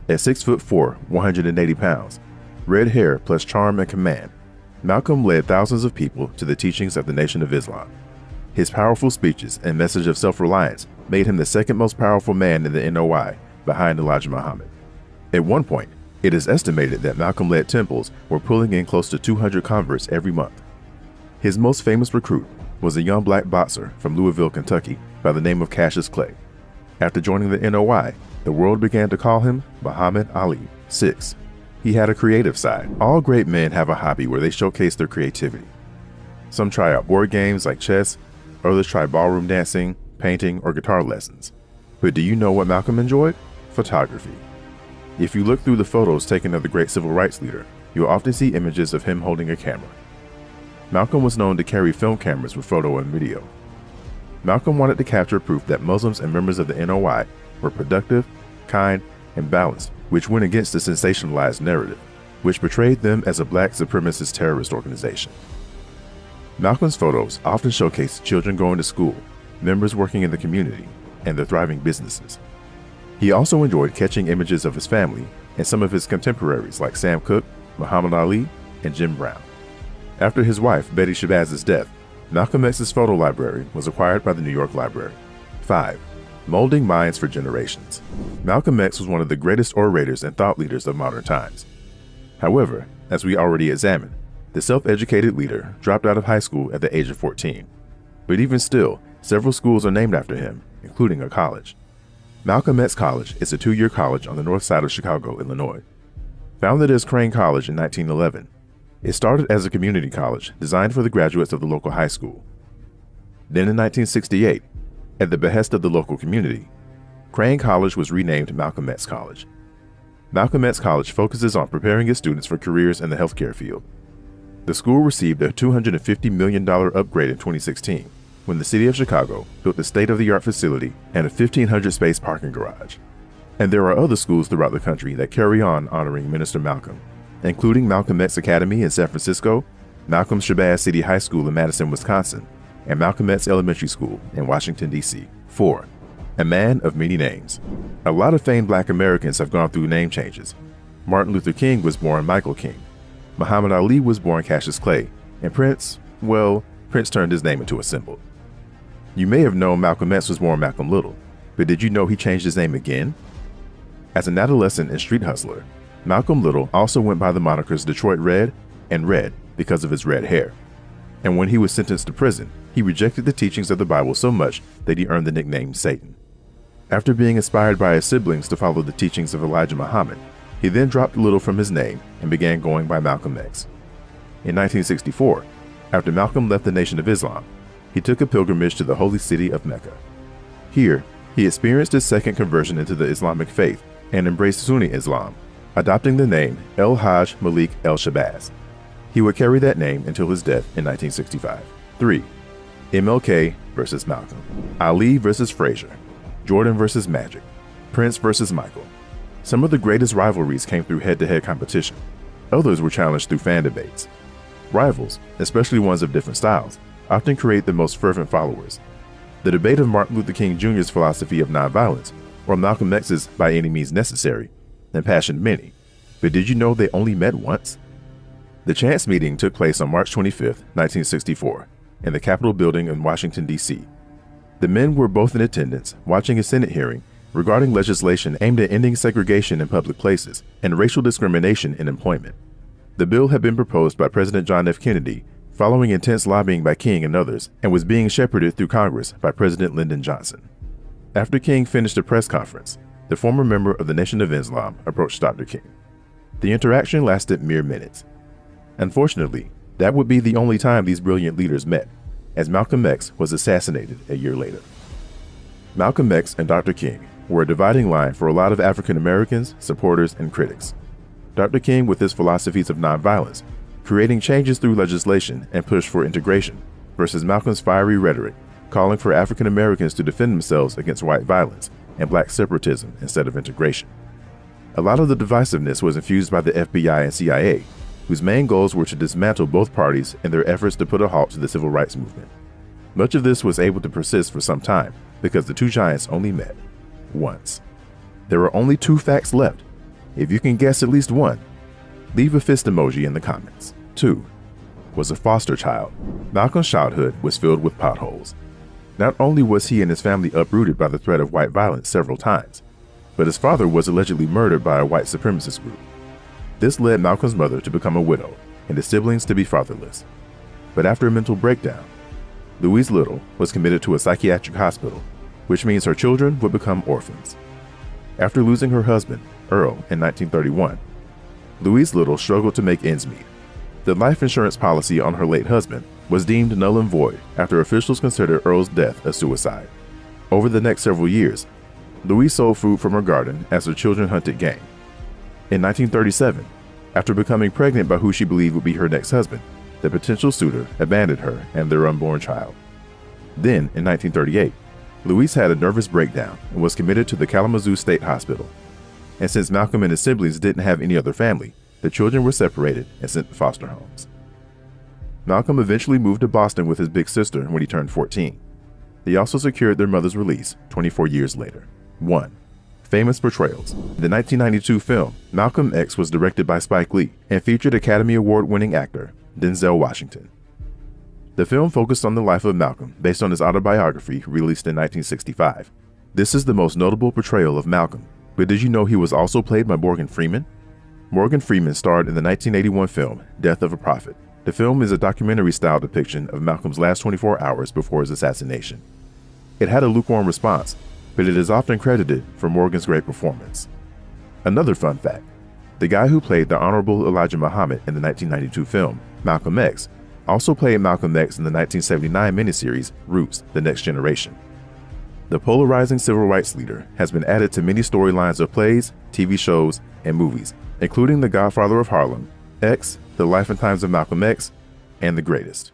At 6'4", 180 pounds, red hair plus charm and command, Malcolm led thousands of people to the teachings of the Nation of Islam. His powerful speeches and message of self-reliance made him the second most powerful man in the NOI behind Elijah Muhammad. At one point, it is estimated that Malcolm-led temples were pulling in close to 200 converts every month. His most famous recruit was a young black boxer from Louisville, Kentucky by the name of Cassius Clay. After joining the NOI, the world began to call him Muhammad Ali. 6. He had a creative side. All great men have a hobby where they showcase their creativity. Some try out board games like chess, others try ballroom dancing, painting, or guitar lessons. But do you know what Malcolm enjoyed? Photography. If you look through the photos taken of the great civil rights leader, you'll often see images of him holding a camera. Malcolm was known to carry film cameras with photo and video. Malcolm wanted to capture proof that Muslims and members of the NOI were productive, kind, and balanced, which went against the sensationalized narrative, which portrayed them as a black supremacist terrorist organization. Malcolm's photos often showcased children going to school, members working in the community, and their thriving businesses. He also enjoyed catching images of his family and some of his contemporaries like Sam Cooke, Muhammad Ali, and Jim Brown. After his wife, Betty Shabazz's death, Malcolm X's photo library was acquired by the New York Library. 5. Molding minds for generations. Malcolm X was one of the greatest orators and thought leaders of modern times. However, as we already examined, the self-educated leader dropped out of high school at the age of 14. But even still, several schools are named after him, including a college. Malcolm X College is a 2-year college on the north side of Chicago, Illinois. Founded as Crane College in 1911, it started as a community college designed for the graduates of the local high school. Then in 1968, at the behest of the local community, Crane College was renamed Malcolm X College. Malcolm X College focuses on preparing its students for careers in the healthcare field. The school received a $250 million upgrade in 2016 when the city of Chicago built a state-of-the-art facility and a 1,500-space parking garage. And there are other schools throughout the country that carry on honoring Minister Malcolm, including Malcolm X Academy in San Francisco, Malcolm Shabazz City High School in Madison, Wisconsin, and Malcolm X Elementary School in Washington, D.C. 4. A man of many names. A lot of famed black Americans have gone through name changes. Martin Luther King was born Michael King. Muhammad Ali was born Cassius Clay. And Prince turned his name into a symbol. You may have known Malcolm X was born Malcolm Little, but did you know he changed his name again? As an adolescent and street hustler, Malcolm Little also went by the monikers Detroit Red and Red because of his red hair. And when he was sentenced to prison, He rejected the teachings of the Bible so much that he earned the nickname Satan. After being inspired by his siblings to follow the teachings of Elijah Muhammad, he then dropped a little from his name and began going by Malcolm X. In 1964, after Malcolm left the Nation of Islam, he took a pilgrimage to the holy city of Mecca. Here, he experienced his second conversion into the Islamic faith and embraced Sunni Islam, adopting the name El Hajj Malik El Shabazz. He would carry that name until his death in 1965. 3. MLK versus Malcolm. Ali versus Frazier. Jordan versus Magic. Prince versus Michael. Some of the greatest rivalries came through head-to-head competition. Others were challenged through fan debates. Rivals, especially ones of different styles, often create the most fervent followers. The debate of Martin Luther King Jr.'s philosophy of nonviolence, or Malcolm X's by any means necessary, impassioned many. But did you know they only met once? The chance meeting took place on March 25, 1964, in the Capitol building in Washington, D.C. The men were both in attendance, watching a Senate hearing regarding legislation aimed at ending segregation in public places and racial discrimination in employment. The bill had been proposed by President John F. Kennedy following intense lobbying by King and others, and was being shepherded through Congress by President Lyndon Johnson. After King finished a press conference, the former member of the Nation of Islam approached Dr. King. The interaction lasted mere minutes. Unfortunately, that would be the only time these brilliant leaders met, as Malcolm X was assassinated a year later. Malcolm X and Dr. King were a dividing line for a lot of African Americans, supporters, and critics. Dr. King, with his philosophies of nonviolence, creating changes through legislation and push for integration, versus Malcolm's fiery rhetoric, calling for African Americans to defend themselves against white violence and black separatism instead of integration. A lot of the divisiveness was infused by the FBI and CIA, whose main goals were to dismantle both parties in their efforts to put a halt to the civil rights movement. Much of this was able to persist for some time because the two giants only met once. There are only 2 facts left. If you can guess at least one, leave a fist emoji in the comments. 2. Was a foster child. Malcolm's childhood was filled with potholes. Not only was he and his family uprooted by the threat of white violence several times, but his father was allegedly murdered by a white supremacist group. This led Malcolm's mother to become a widow and his siblings to be fatherless. But after a mental breakdown, Louise Little was committed to a psychiatric hospital, which means her children would become orphans. After losing her husband, Earl, in 1931, Louise Little struggled to make ends meet. The life insurance policy on her late husband was deemed null and void after officials considered Earl's death a suicide. Over the next several years, Louise sold food from her garden as her children hunted game. In 1937, after becoming pregnant by who she believed would be her next husband, the potential suitor abandoned her and their unborn child. Then, in 1938, Louise had a nervous breakdown and was committed to the Kalamazoo State Hospital. And since Malcolm and his siblings didn't have any other family, the children were separated and sent to foster homes. Malcolm eventually moved to Boston with his big sister when he turned 14. They also secured their mother's release 24 years later. 1. Famous portrayals. The 1992 film Malcolm X was directed by Spike Lee and featured Academy Award-winning actor Denzel Washington. The film focused on the life of Malcolm based on his autobiography released in 1965. This is the most notable portrayal of Malcolm, but did you know he was also played by Morgan Freeman? Morgan Freeman starred in the 1981 film Death of a Prophet. The film is a documentary-style depiction of Malcolm's last 24 hours before his assassination. It had a lukewarm response, but it is often credited for Morgan's great performance. Another fun fact, the guy who played the Honorable Elijah Muhammad in the 1992 film Malcolm X also played Malcolm X in the 1979 miniseries Roots: The Next Generation. The polarizing civil rights leader has been added to many storylines of plays, TV shows, and movies, including The Godfather of Harlem, X, The Life and Times of Malcolm X, and The Greatest.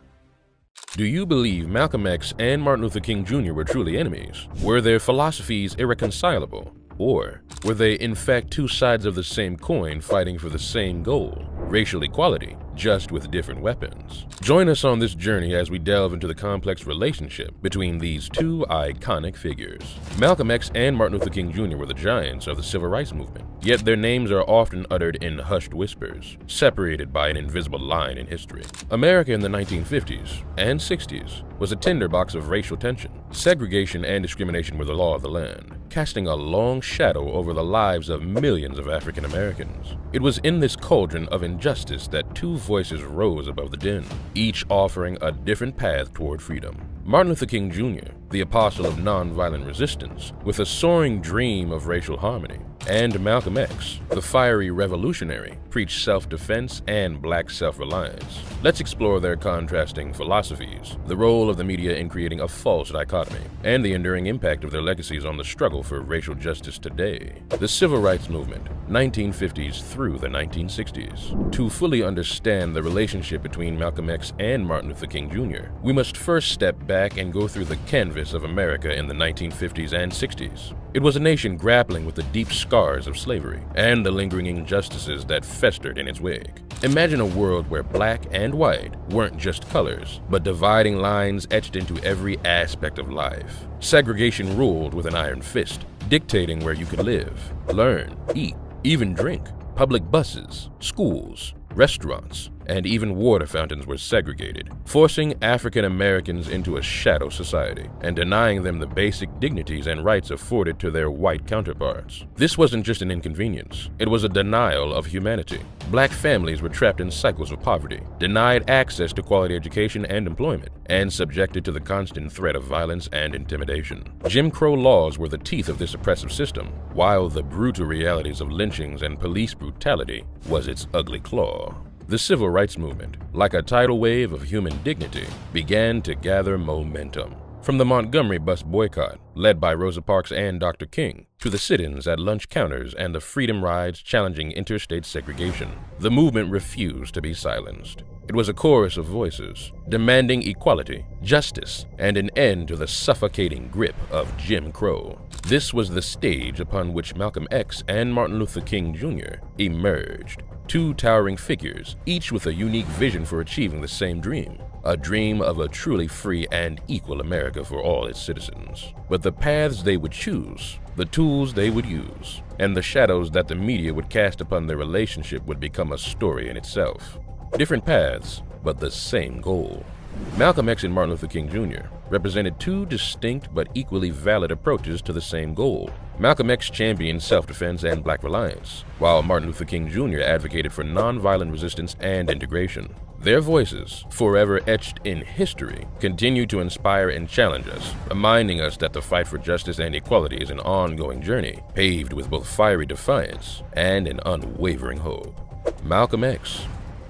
Do you believe Malcolm X and Martin Luther King Jr. were truly enemies? Were their philosophies irreconcilable? Or were they in fact two sides of the same coin fighting for the same goal, racial equality, just with different weapons? Join us on this journey as we delve into the complex relationship between these two iconic figures. Malcolm X and Martin Luther King Jr. were the giants of the civil rights movement, yet their names are often uttered in hushed whispers, separated by an invisible line in history. America in the 1950s and 60s was a tinderbox of racial tension. Segregation and discrimination were the law of the land, casting a long shadow over the lives of millions of African Americans. It was in this cauldron of injustice that two voices rose above the din, each offering a different path toward freedom. Martin Luther King Jr., the apostle of nonviolent resistance, with a soaring dream of racial harmony, and Malcolm X, the fiery revolutionary, preached self-defense and black self-reliance. Let's explore their contrasting philosophies, the role of the media in creating a false dichotomy, and the enduring impact of their legacies on the struggle for racial justice today. The Civil Rights Movement, 1950s through the 1960s. To fully understand the relationship between Malcolm X and Martin Luther King Jr., we must first step back and go through the canvas of America in the 1950s and 60s. It was a nation grappling with the deep scars of slavery and the lingering injustices that festered in its wake. Imagine a world where black and white weren't just colors, but dividing lines etched into every aspect of life. Segregation ruled with an iron fist, dictating where you could live, learn, eat, even drink. Public buses, schools, restaurants, and even water fountains were segregated, forcing African Americans into a shadow society and denying them the basic dignities and rights afforded to their white counterparts. This wasn't just an inconvenience, it was a denial of humanity. Black families were trapped in cycles of poverty, denied access to quality education and employment, and subjected to the constant threat of violence and intimidation. Jim Crow laws were the teeth of this oppressive system, while the brutal realities of lynchings and police brutality was its ugly claw. The Civil Rights Movement, like a tidal wave of human dignity, began to gather momentum. From the Montgomery bus boycott, led by Rosa Parks and Dr. King, to the sit-ins at lunch counters and the freedom rides challenging interstate segregation, the movement refused to be silenced. It was a chorus of voices, demanding equality, justice, and an end to the suffocating grip of Jim Crow. This was the stage upon which Malcolm X and Martin Luther King Jr. emerged. Two towering figures, each with a unique vision for achieving the same dream, a dream of a truly free and equal America for all its citizens. But the paths they would choose, the tools they would use, and the shadows that the media would cast upon their relationship would become a story in itself. Different paths, but the same goal. Malcolm X and Martin Luther King Jr. represented two distinct but equally valid approaches to the same goal. Malcolm X championed self-defense and black reliance, while Martin Luther King Jr. advocated for nonviolent resistance and integration. Their voices, forever etched in history, continue to inspire and challenge us, reminding us that the fight for justice and equality is an ongoing journey, paved with both fiery defiance and an unwavering hope. Malcolm X.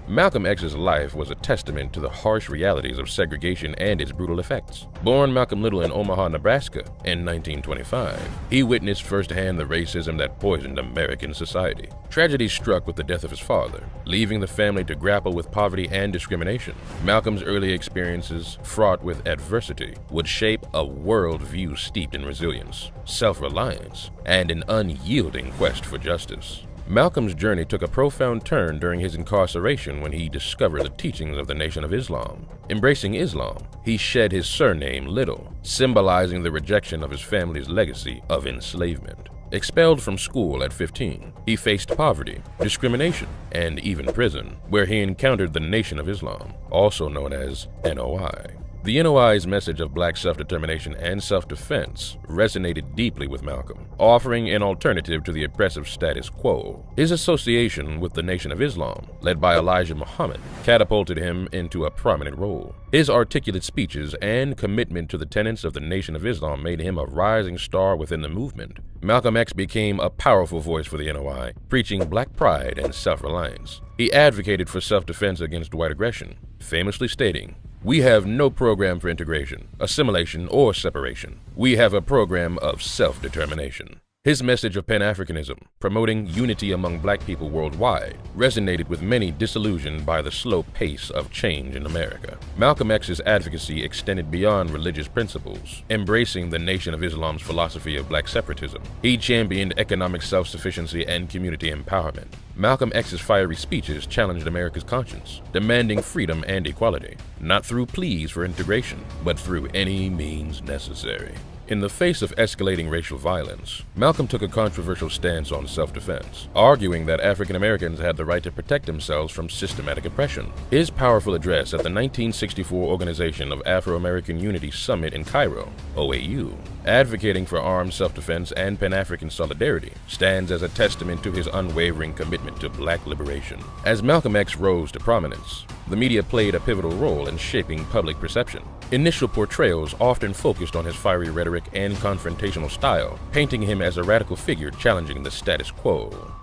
Malcolm X's life was a testament to the harsh realities of segregation and its brutal effects. Born Malcolm Little in Omaha, Nebraska in 1925, he witnessed firsthand the racism that poisoned American society. Tragedy struck with the death of his father, leaving the family to grapple with poverty and discrimination. Malcolm's early experiences, fraught with adversity, would shape a worldview steeped in resilience, self-reliance, and an unyielding quest for justice. Malcolm's journey took a profound turn during his incarceration when he discovered the teachings of the Nation of Islam. Embracing Islam, he shed his surname Little, symbolizing the rejection of his family's legacy of enslavement. Expelled from school at 15, he faced poverty, discrimination, and even prison, where he encountered the Nation of Islam, also known as NOI. The NOI's message of black self-determination and self-defense resonated deeply with Malcolm, offering an alternative to the oppressive status quo. His association with the Nation of Islam, led by Elijah Muhammad, catapulted him into a prominent role. His articulate speeches and commitment to the tenets of the Nation of Islam made him a rising star within the movement. Malcolm X became a powerful voice for the NOI, preaching black pride and self-reliance. He advocated for self-defense against white aggression, famously stating, "We have no program for integration, assimilation, or separation. We have a program of self-determination." His message of Pan-Africanism, promoting unity among black people worldwide, resonated with many disillusioned by the slow pace of change in America. Malcolm X's advocacy extended beyond religious principles, embracing the Nation of Islam's philosophy of black separatism. He championed economic self-sufficiency and community empowerment. Malcolm X's fiery speeches challenged America's conscience, demanding freedom and equality, not through pleas for integration, but through any means necessary. In the face of escalating racial violence, Malcolm took a controversial stance on self-defense, arguing that African Americans had the right to protect themselves from systematic oppression. His powerful address at the 1964 Organization of Afro-American Unity Summit in Cairo, OAU, advocating for armed self-defense and Pan-African solidarity, stands as a testament to his unwavering commitment to black liberation. As Malcolm X rose to prominence, the media played a pivotal role in shaping public perception. Initial portrayals often focused on his fiery rhetoric and confrontational style, painting him as a radical figure challenging the status quo.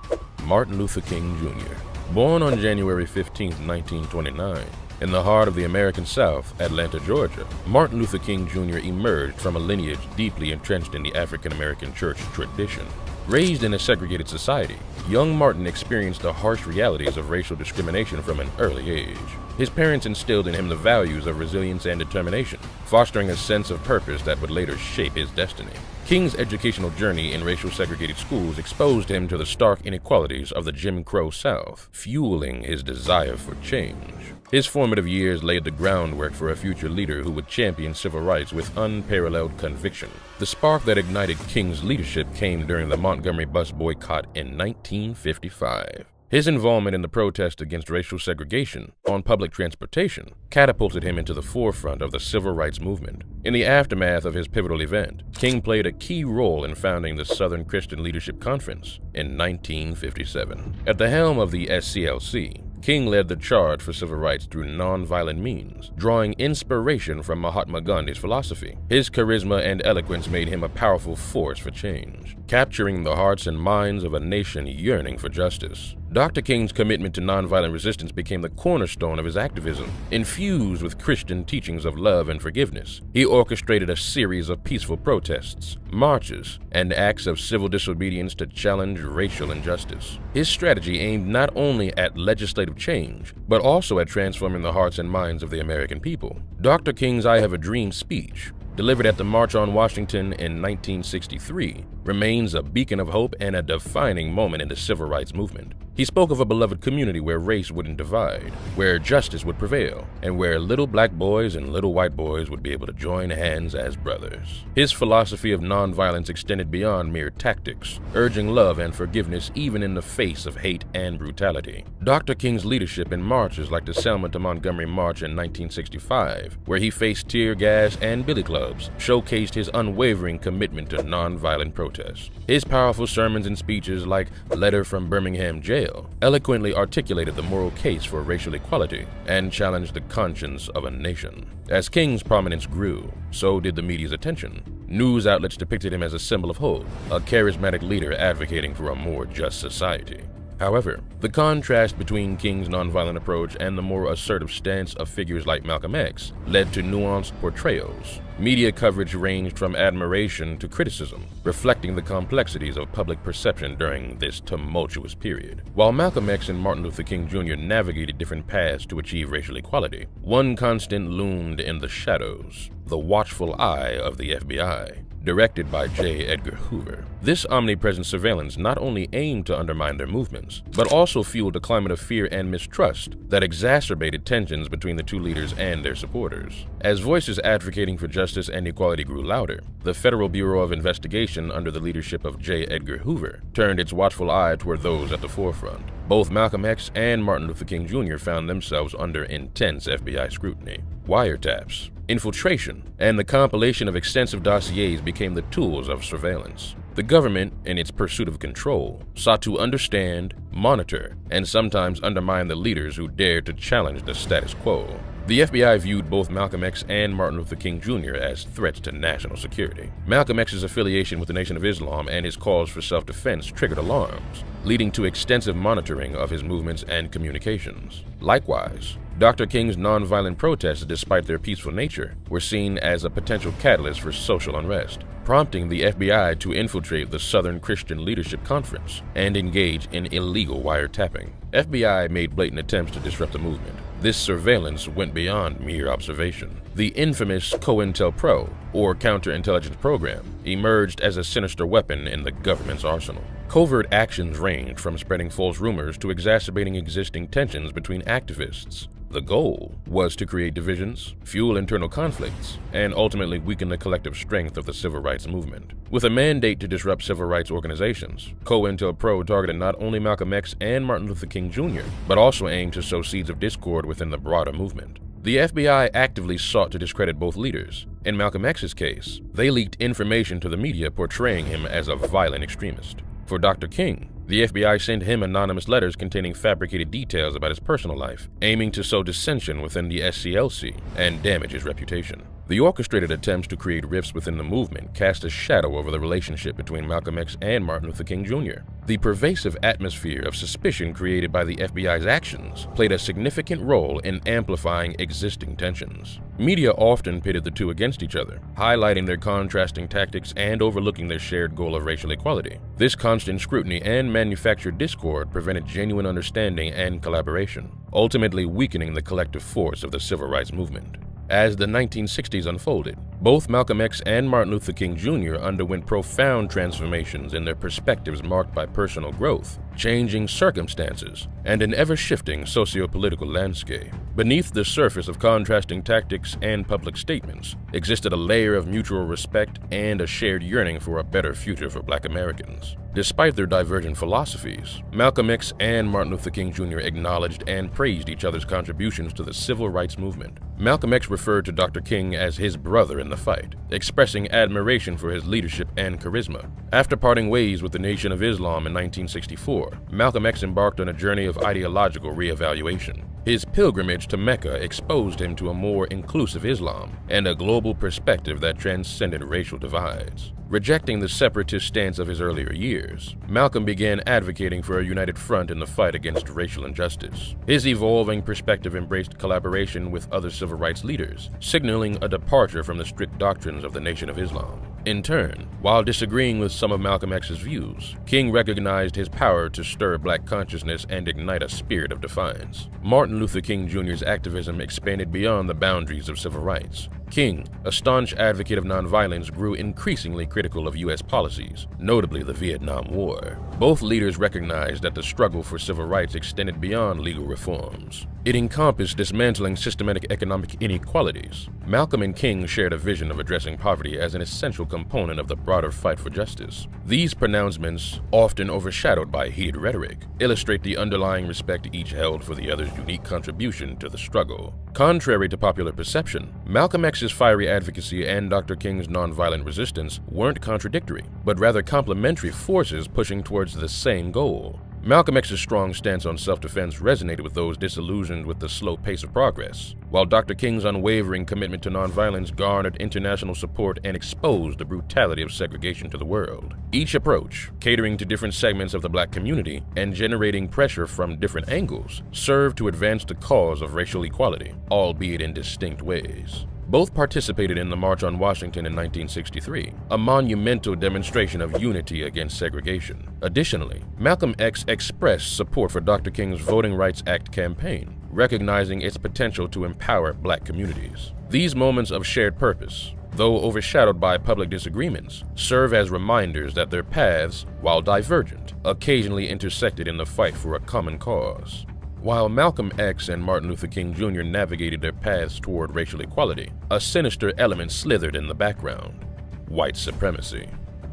Martin Luther King Jr. Born on January 15, 1929, in the heart of the American South, Atlanta, Georgia, Martin Luther King Jr. emerged from a lineage deeply entrenched in the African-American church tradition. Raised in a segregated society, young Martin experienced the harsh realities of racial discrimination from an early age. His parents instilled in him the values of resilience and determination, fostering a sense of purpose that would later shape his destiny. King's educational journey in racial segregated schools exposed him to the stark inequalities of the Jim Crow South, fueling his desire for change. His formative years laid the groundwork for a future leader who would champion civil rights with unparalleled conviction. The spark that ignited King's leadership came during the Montgomery bus boycott in 1955. His involvement in the protest against racial segregation on public transportation catapulted him into the forefront of the civil rights movement. In the aftermath of his pivotal event, King played a key role in founding the Southern Christian Leadership Conference in 1957. At the helm of the SCLC, King led the charge for civil rights through nonviolent means, drawing inspiration from Mahatma Gandhi's philosophy. His charisma and eloquence made him a powerful force for change, capturing the hearts and minds of a nation yearning for justice. Dr. King's commitment to nonviolent resistance became the cornerstone of his activism. Infused with Christian teachings of love and forgiveness, he orchestrated a series of peaceful protests, marches, and acts of civil disobedience to challenge racial injustice. His strategy aimed not only at legislative change, but also at transforming the hearts and minds of the American people. Dr. King's I Have a Dream speech, delivered at the March on Washington in 1963, remains a beacon of hope and a defining moment in the civil rights movement. He spoke of a beloved community where race wouldn't divide, where justice would prevail, and where little black boys and little white boys would be able to join hands as brothers. His philosophy of nonviolence extended beyond mere tactics, urging love and forgiveness even in the face of hate and brutality. Dr. King's leadership in marches like the Selma to Montgomery March in 1965, where he faced tear gas and billy clubs, showcased his unwavering commitment to nonviolent protest. His powerful sermons and speeches like Letter from Birmingham Jail eloquently articulated the moral case for racial equality and challenged the conscience of a nation. As King's prominence grew, so did the media's attention. News outlets depicted him as a symbol of hope, a charismatic leader advocating for a more just society. However, the contrast between King's nonviolent approach and the more assertive stance of figures like Malcolm X led to nuanced portrayals. Media coverage ranged from admiration to criticism, reflecting the complexities of public perception during this tumultuous period. While Malcolm X and Martin Luther King Jr. navigated different paths to achieve racial equality, one constant loomed in the shadows: the watchful eye of the FBI. Directed by J. Edgar Hoover. This omnipresent surveillance not only aimed to undermine their movements, but also fueled a climate of fear and mistrust that exacerbated tensions between the two leaders and their supporters. As voices advocating for justice and equality grew louder, the Federal Bureau of Investigation under the leadership of J. Edgar Hoover turned its watchful eye toward those at the forefront. Both Malcolm X and Martin Luther King Jr. found themselves under intense FBI scrutiny. Wiretaps, infiltration, and the compilation of extensive dossiers became the tools of surveillance. The government, in its pursuit of control, sought to understand, monitor, and sometimes undermine the leaders who dared to challenge the status quo. The FBI viewed both Malcolm X and Martin Luther King Jr. as threats to national security. Malcolm X's affiliation with the Nation of Islam and his calls for self-defense triggered alarms, leading to extensive monitoring of his movements and communications. Likewise, Dr. King's nonviolent protests, despite their peaceful nature, were seen as a potential catalyst for social unrest, prompting the FBI to infiltrate the Southern Christian Leadership Conference and engage in illegal wiretapping. FBI made blatant attempts to disrupt the movement. This surveillance went beyond mere observation. The infamous COINTELPRO, or counterintelligence program, emerged as a sinister weapon in the government's arsenal. Covert actions ranged from spreading false rumors to exacerbating existing tensions between activists. The goal was to create divisions, fuel internal conflicts, and ultimately weaken the collective strength of the civil rights movement. With a mandate to disrupt civil rights organizations, COINTELPRO targeted not only Malcolm X and Martin Luther King Jr., but also aimed to sow seeds of discord within the broader movement. The FBI actively sought to discredit both leaders. In Malcolm X's case, they leaked information to the media portraying him as a violent extremist. For Dr. King, the FBI sent him anonymous letters containing fabricated details about his personal life, aiming to sow dissension within the SCLC and damage his reputation. The orchestrated attempts to create rifts within the movement cast a shadow over the relationship between Malcolm X and Martin Luther King Jr. The pervasive atmosphere of suspicion created by the FBI's actions played a significant role in amplifying existing tensions. Media often pitted the two against each other, highlighting their contrasting tactics and overlooking their shared goal of racial equality. This constant scrutiny and manufactured discord prevented genuine understanding and collaboration, ultimately weakening the collective force of the civil rights movement. As the 1960s unfolded, both Malcolm X and Martin Luther King Jr. underwent profound transformations in their perspectives marked by personal growth, changing circumstances, and an ever-shifting socio-political landscape. Beneath the surface of contrasting tactics and public statements existed a layer of mutual respect and a shared yearning for a better future for Black Americans. Despite their divergent philosophies, Malcolm X and Martin Luther King Jr. acknowledged and praised each other's contributions to the civil rights movement. Malcolm X referred to Dr. King as his brother in the fight, expressing admiration for his leadership and charisma. After parting ways with the Nation of Islam in 1964, Malcolm X embarked on a journey of ideological reevaluation. His pilgrimage to Mecca exposed him to a more inclusive Islam and a global perspective that transcended racial divides. Rejecting the separatist stance of his earlier years, Malcolm began advocating for a united front in the fight against racial injustice. His evolving perspective embraced collaboration with other civil rights leaders, signaling a departure from the strict doctrines of the Nation of Islam. In turn, while disagreeing with some of Malcolm X's views, King recognized his power to stir Black consciousness and ignite a spirit of defiance. Martin Luther King Jr.'s activism expanded beyond the boundaries of civil rights. King, a staunch advocate of nonviolence, grew increasingly critical of U.S. policies, notably the Vietnam War. Both leaders recognized that the struggle for civil rights extended beyond legal reforms. It encompassed dismantling systematic economic inequalities. Malcolm and King shared a vision of addressing poverty as an essential component of the broader fight for justice. These pronouncements, often overshadowed by heated rhetoric, illustrate the underlying respect each held for the other's unique contribution to the struggle. Contrary to popular perception, Malcolm X's fiery advocacy and Dr. King's nonviolent resistance weren't contradictory, but rather complementary forces pushing towards the same goal. Malcolm X's strong stance on self-defense resonated with those disillusioned with the slow pace of progress, while Dr. King's unwavering commitment to nonviolence garnered international support and exposed the brutality of segregation to the world. Each approach, catering to different segments of the Black community and generating pressure from different angles, served to advance the cause of racial equality, albeit in distinct ways. Both participated in the March on Washington in 1963, a monumental demonstration of unity against segregation. Additionally, Malcolm X expressed support for Dr. King's Voting Rights Act campaign, recognizing its potential to empower Black communities. These moments of shared purpose, though overshadowed by public disagreements, serve as reminders that their paths, while divergent, occasionally intersected in the fight for a common cause. While Malcolm X and Martin Luther King Jr. navigated their paths toward racial equality, a sinister element slithered in the background: white supremacy.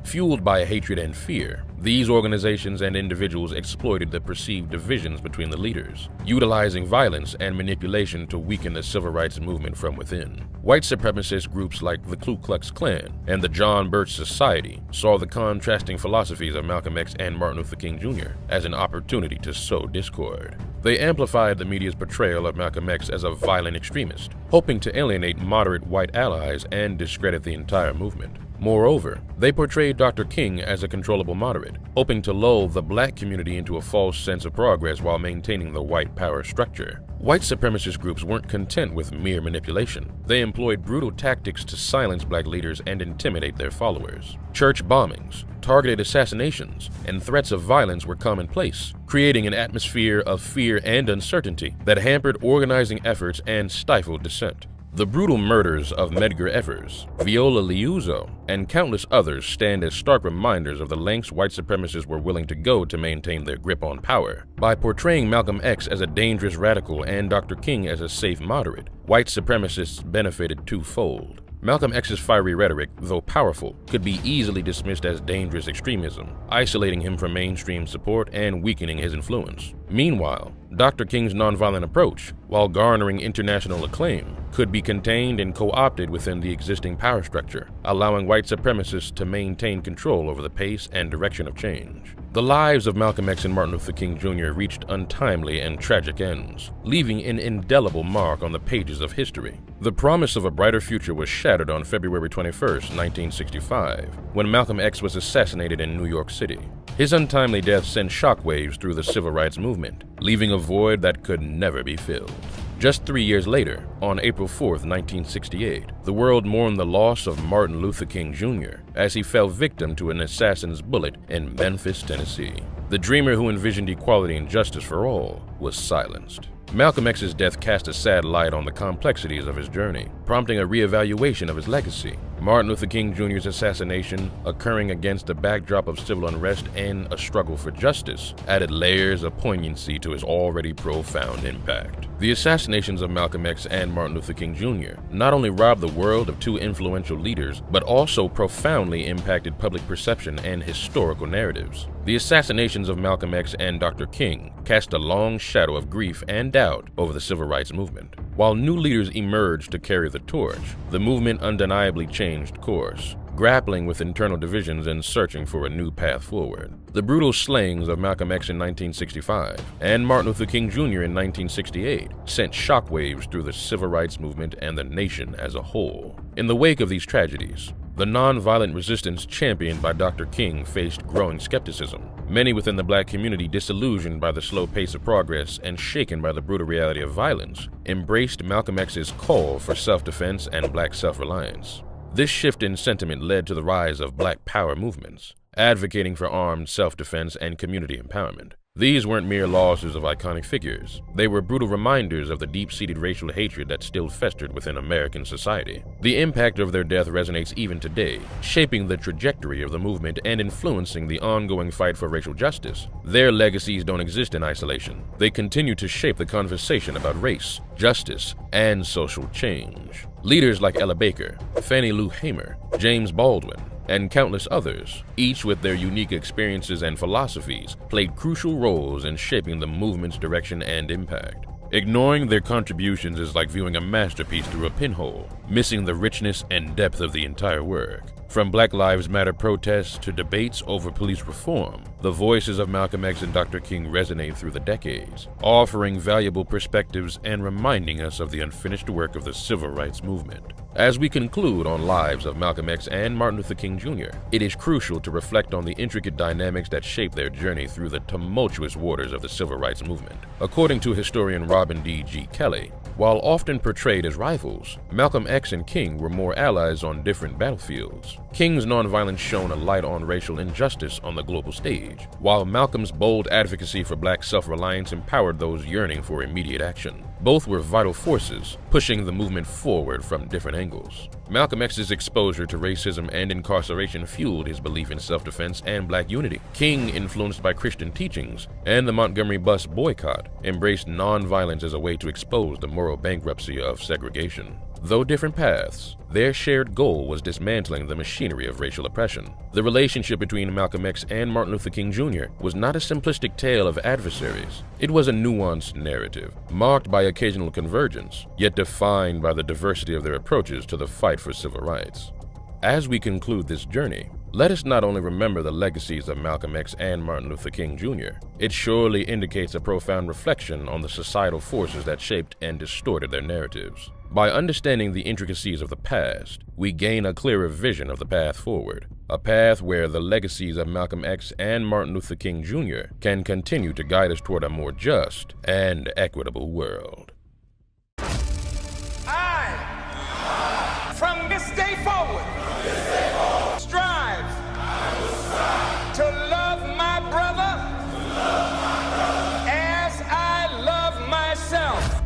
Fueled by hatred and fear, these organizations and individuals exploited the perceived divisions between the leaders, utilizing violence and manipulation to weaken the civil rights movement from within. White supremacist groups like the Ku Klux Klan and the John Birch Society saw the contrasting philosophies of Malcolm X and Martin Luther King Jr. as an opportunity to sow discord. They amplified the media's portrayal of Malcolm X as a violent extremist, hoping to alienate moderate white allies and discredit the entire movement. Moreover, they portrayed Dr. King as a controllable moderate, hoping to lull the Black community into a false sense of progress while maintaining the white power structure. White supremacist groups weren't content with mere manipulation. They employed brutal tactics to silence Black leaders and intimidate their followers. Church bombings, targeted assassinations, and threats of violence were commonplace, creating an atmosphere of fear and uncertainty that hampered organizing efforts and stifled dissent. The brutal murders of Medgar Evers, Viola Liuzzo, and countless others stand as stark reminders of the lengths white supremacists were willing to go to maintain their grip on power. By portraying Malcolm X as a dangerous radical and Dr. King as a safe moderate, white supremacists benefited twofold. Malcolm X's fiery rhetoric, though powerful, could be easily dismissed as dangerous extremism, isolating him from mainstream support and weakening his influence. Meanwhile, Dr. King's nonviolent approach, while garnering international acclaim, could be contained and co-opted within the existing power structure, allowing white supremacists to maintain control over the pace and direction of change. The lives of Malcolm X and Martin Luther King Jr. reached untimely and tragic ends, leaving an indelible mark on the pages of history. The promise of a brighter future was shattered on February 21, 1965, when Malcolm X was assassinated in New York City. His untimely death sent shockwaves through the civil rights movement, leaving a void that could never be filled. Just 3 years later, on April 4, 1968, the world mourned the loss of Martin Luther King Jr. as he fell victim to an assassin's bullet in Memphis, Tennessee. The dreamer who envisioned equality and justice for all was silenced. Malcolm X's death cast a sad light on the complexities of his journey, prompting a reevaluation of his legacy. Martin Luther King Jr.'s assassination, occurring against a backdrop of civil unrest and a struggle for justice, added layers of poignancy to his already profound impact. The assassinations of Malcolm X and Martin Luther King Jr. not only robbed the world of two influential leaders, but also profoundly impacted public perception and historical narratives. The assassinations of Malcolm X and Dr. King cast a long shadow of grief and doubt over the civil rights movement. While new leaders emerged to carry the torch, the movement undeniably changed course, grappling with internal divisions and searching for a new path forward. The brutal slayings of Malcolm X in 1965 and Martin Luther King Jr. in 1968 sent shockwaves through the civil rights movement and the nation as a whole. In the wake of these tragedies, the nonviolent resistance championed by Dr. King faced growing skepticism. Many within the black community, disillusioned by the slow pace of progress and shaken by the brutal reality of violence, embraced Malcolm X's call for self-defense and black self-reliance. This shift in sentiment led to the rise of black power movements, advocating for armed self-defense and community empowerment. These weren't mere losses of iconic figures. They were brutal reminders of the deep-seated racial hatred that still festered within American society. The impact of their death resonates even today, shaping the trajectory of the movement and influencing the ongoing fight for racial justice. Their legacies don't exist in isolation. They continue to shape the conversation about race, justice, and social change. Leaders like Ella Baker, Fannie Lou Hamer, James Baldwin, and countless others, each with their unique experiences and philosophies, played crucial roles in shaping the movement's direction and impact. Ignoring their contributions is like viewing a masterpiece through a pinhole, missing the richness and depth of the entire work. From Black Lives Matter protests to debates over police reform, the voices of Malcolm X and Dr. King resonate through the decades, offering valuable perspectives and reminding us of the unfinished work of the civil rights movement. As we conclude on lives of Malcolm X and Martin Luther King Jr., it is crucial to reflect on the intricate dynamics that shaped their journey through the tumultuous waters of the civil rights movement. According to historian Robin D. G. Kelly, while often portrayed as rivals, Malcolm X and King were more allies on different battlefields. King's nonviolence shone a light on racial injustice on the global stage, while Malcolm's bold advocacy for black self-reliance empowered those yearning for immediate action. Both were vital forces, pushing the movement forward from different angles. Malcolm X's exposure to racism and incarceration fueled his belief in self-defense and black unity. King, influenced by Christian teachings and the Montgomery bus boycott, embraced nonviolence as a way to expose the moral bankruptcy of segregation. Though different paths, their shared goal was dismantling the machinery of racial oppression. The relationship between Malcolm X and Martin Luther King Jr. was not a simplistic tale of adversaries. It was a nuanced narrative, marked by occasional convergence, yet defined by the diversity of their approaches to the fight for civil rights. As we conclude this journey, let us not only remember the legacies of Malcolm X and Martin Luther King Jr., it surely indicates a profound reflection on the societal forces that shaped and distorted their narratives. By understanding the intricacies of the past, we gain a clearer vision of the path forward, a path where the legacies of Malcolm X and Martin Luther King Jr. can continue to guide us toward a more just and equitable world. I, from this day forward, strive to love my brother as I love myself.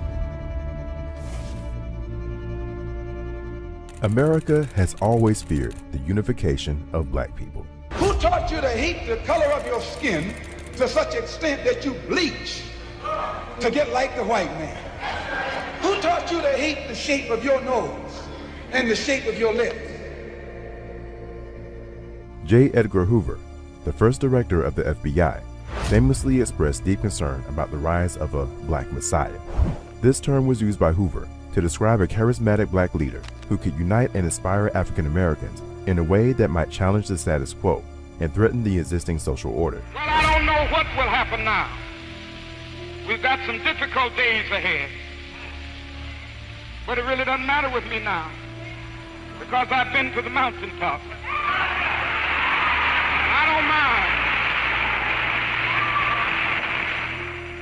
America has always feared the unification of black people. Who taught you to hate the color of your skin to such extent that you bleach to get like the white man? Who taught you to hate the shape of your nose and the shape of your lips. J. Edgar Hoover, the first director of the FBI, famously expressed deep concern about the rise of a black messiah. This term was used by Hoover to describe a charismatic black leader who could unite and inspire African Americans in a way that might challenge the status quo and threaten the existing social order. Well, I don't know what will happen now. We've got some difficult days ahead. But it really doesn't matter with me now, because I've been to the mountaintop. I don't